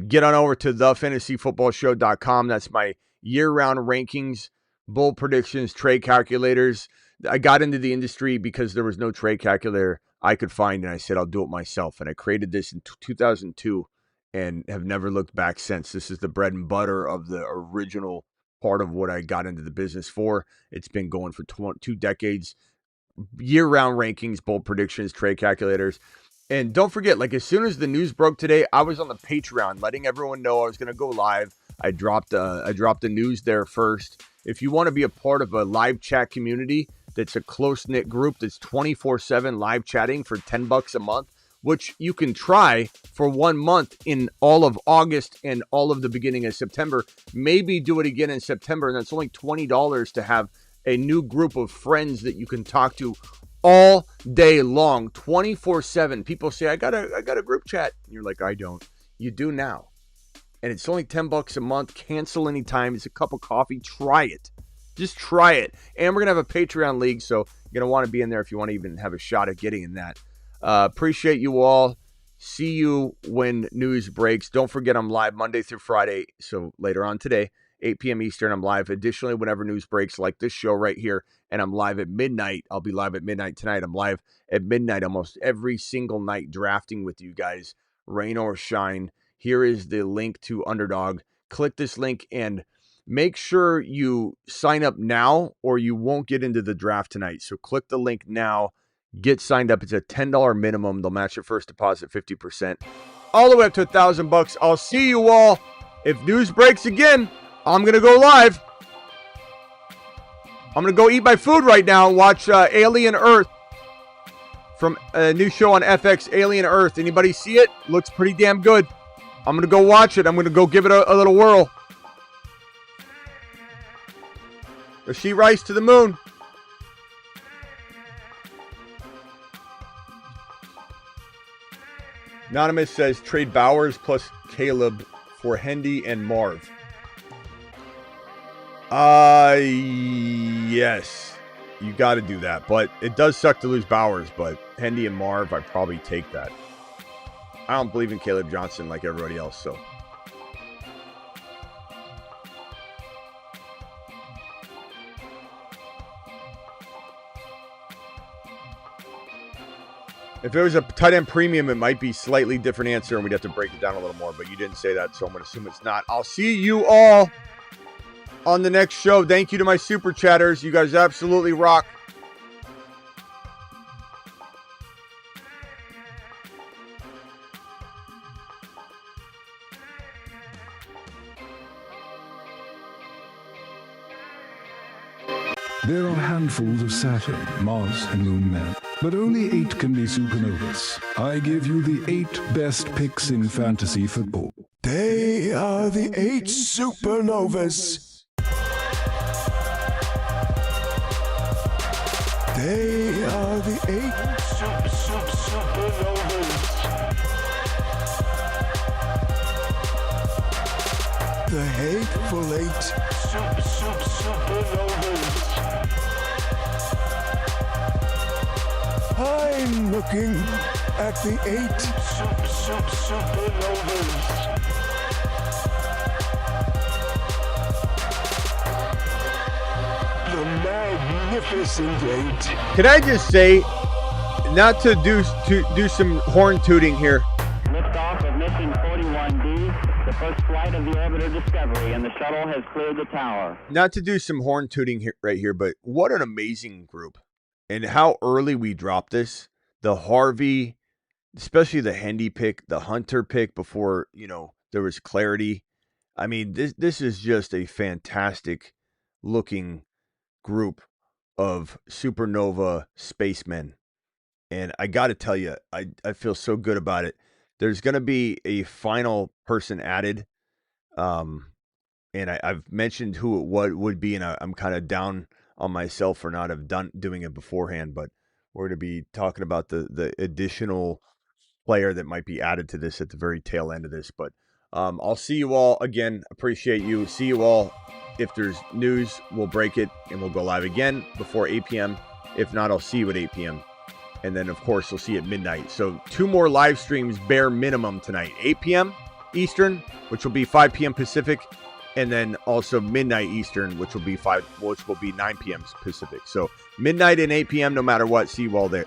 Get on over to thefantasyfootballshow.com. That's my year-round rankings, bold predictions, trade calculators. I got into the industry because there was no trade calculator I could find, and I said I'll do it myself. And I created this in 2002 and have never looked back since. This is the bread and butter of the original part of what I got into the business for. It's been going for 2 decades. Year-round rankings, bold predictions, trade calculators. And don't forget, like as soon as the news broke today, I was on the Patreon letting everyone know I was going to go live. I dropped the news there first. If you want to be a part of a live chat community that's a close-knit group that's 24/7 live chatting for $10 a month, which you can try for 1 month in all of August and all of the beginning of September. Maybe do it again in September, and that's only $20 to have a new group of friends that you can talk to all day long, 24/7. People say, I got a group chat. And you're like, I don't. You do now. And it's only $10 a month. Cancel anytime. It's a cup of coffee. Try it. Just try it. And we're going to have a Patreon league, so you're going to want to be in there if you want to even have a shot at getting in that. Appreciate you all. See you when news breaks. Don't forget I'm live Monday through Friday. So later on today, 8 p.m. Eastern, I'm live. Additionally, whenever news breaks like this show right here, and I'm live at midnight. I'll be live at midnight tonight. I'm live at midnight almost every single night drafting with you guys, rain or shine. Here is the link to Underdog. Click this link and make sure you sign up now or you won't get into the draft tonight. So click the link now. Get signed up. It's a $10 minimum. They'll match your first deposit 50%. All the way up to $1,000. I'll see you all. If news breaks again, I'm going to go live. I'm going to go eat my food right now and watch Alien Earth from a new show on FX, Alien Earth. Anybody see it? Looks pretty damn good. I'm going to go watch it. I'm going to go give it a little whirl. Rashee Rice to the moon. Anonymous says trade Bowers plus Caleb for Hendy and Marv. Yes. You got to do that. But it does suck to lose Bowers, but Hendy and Marv, I'd probably take that. I don't believe in Caleb Johnson like everybody else, so. If it was a tight end premium, it might be slightly different answer, and we'd have to break it down a little more, but you didn't say that, so I'm going to assume it's not. I'll see you all on the next show. Thank you to my super chatters. You guys absolutely rock. There are handfuls of Saturn, Mars, and Moon men, but only 8 can be supernovas. I give you the 8 best picks in fantasy football. They are the 8 supernovas. They are the 8 supernovas. The hateful 8 supernovas. I'm looking at the 8 supernovas. The magnificent 8. Can I just say, not to do some horn tooting here. Liftoff of mission 41D, the first flight of the orbiter Discovery, and the shuttle has cleared the tower. Not to do some horn tooting here, right here, but what an amazing group. And how early we dropped this. The Harvey, especially the Hendy pick, the Hunter pick before, there was clarity. I mean, this is just a fantastic looking group of supernova spacemen. And I got to tell you, I feel so good about it. There's going to be a final person added. And I've mentioned who it would be, and I'm kind of down on myself for not have doing it beforehand, but we're going to be talking about the additional player that might be added to this at the very tail end of this. But I'll see you all again. Appreciate you. See you all. If there's news, we'll break it and we'll go live again before 8 p.m. If not, I'll see you at 8 p.m. And then, of course, we'll see you at midnight. So 2 more live streams bare minimum tonight. 8 p.m. Eastern, which will be 5 p.m. Pacific. And then also midnight Eastern, which will be 9 p.m. Pacific. So midnight and 8 p.m. no matter what. See you all there.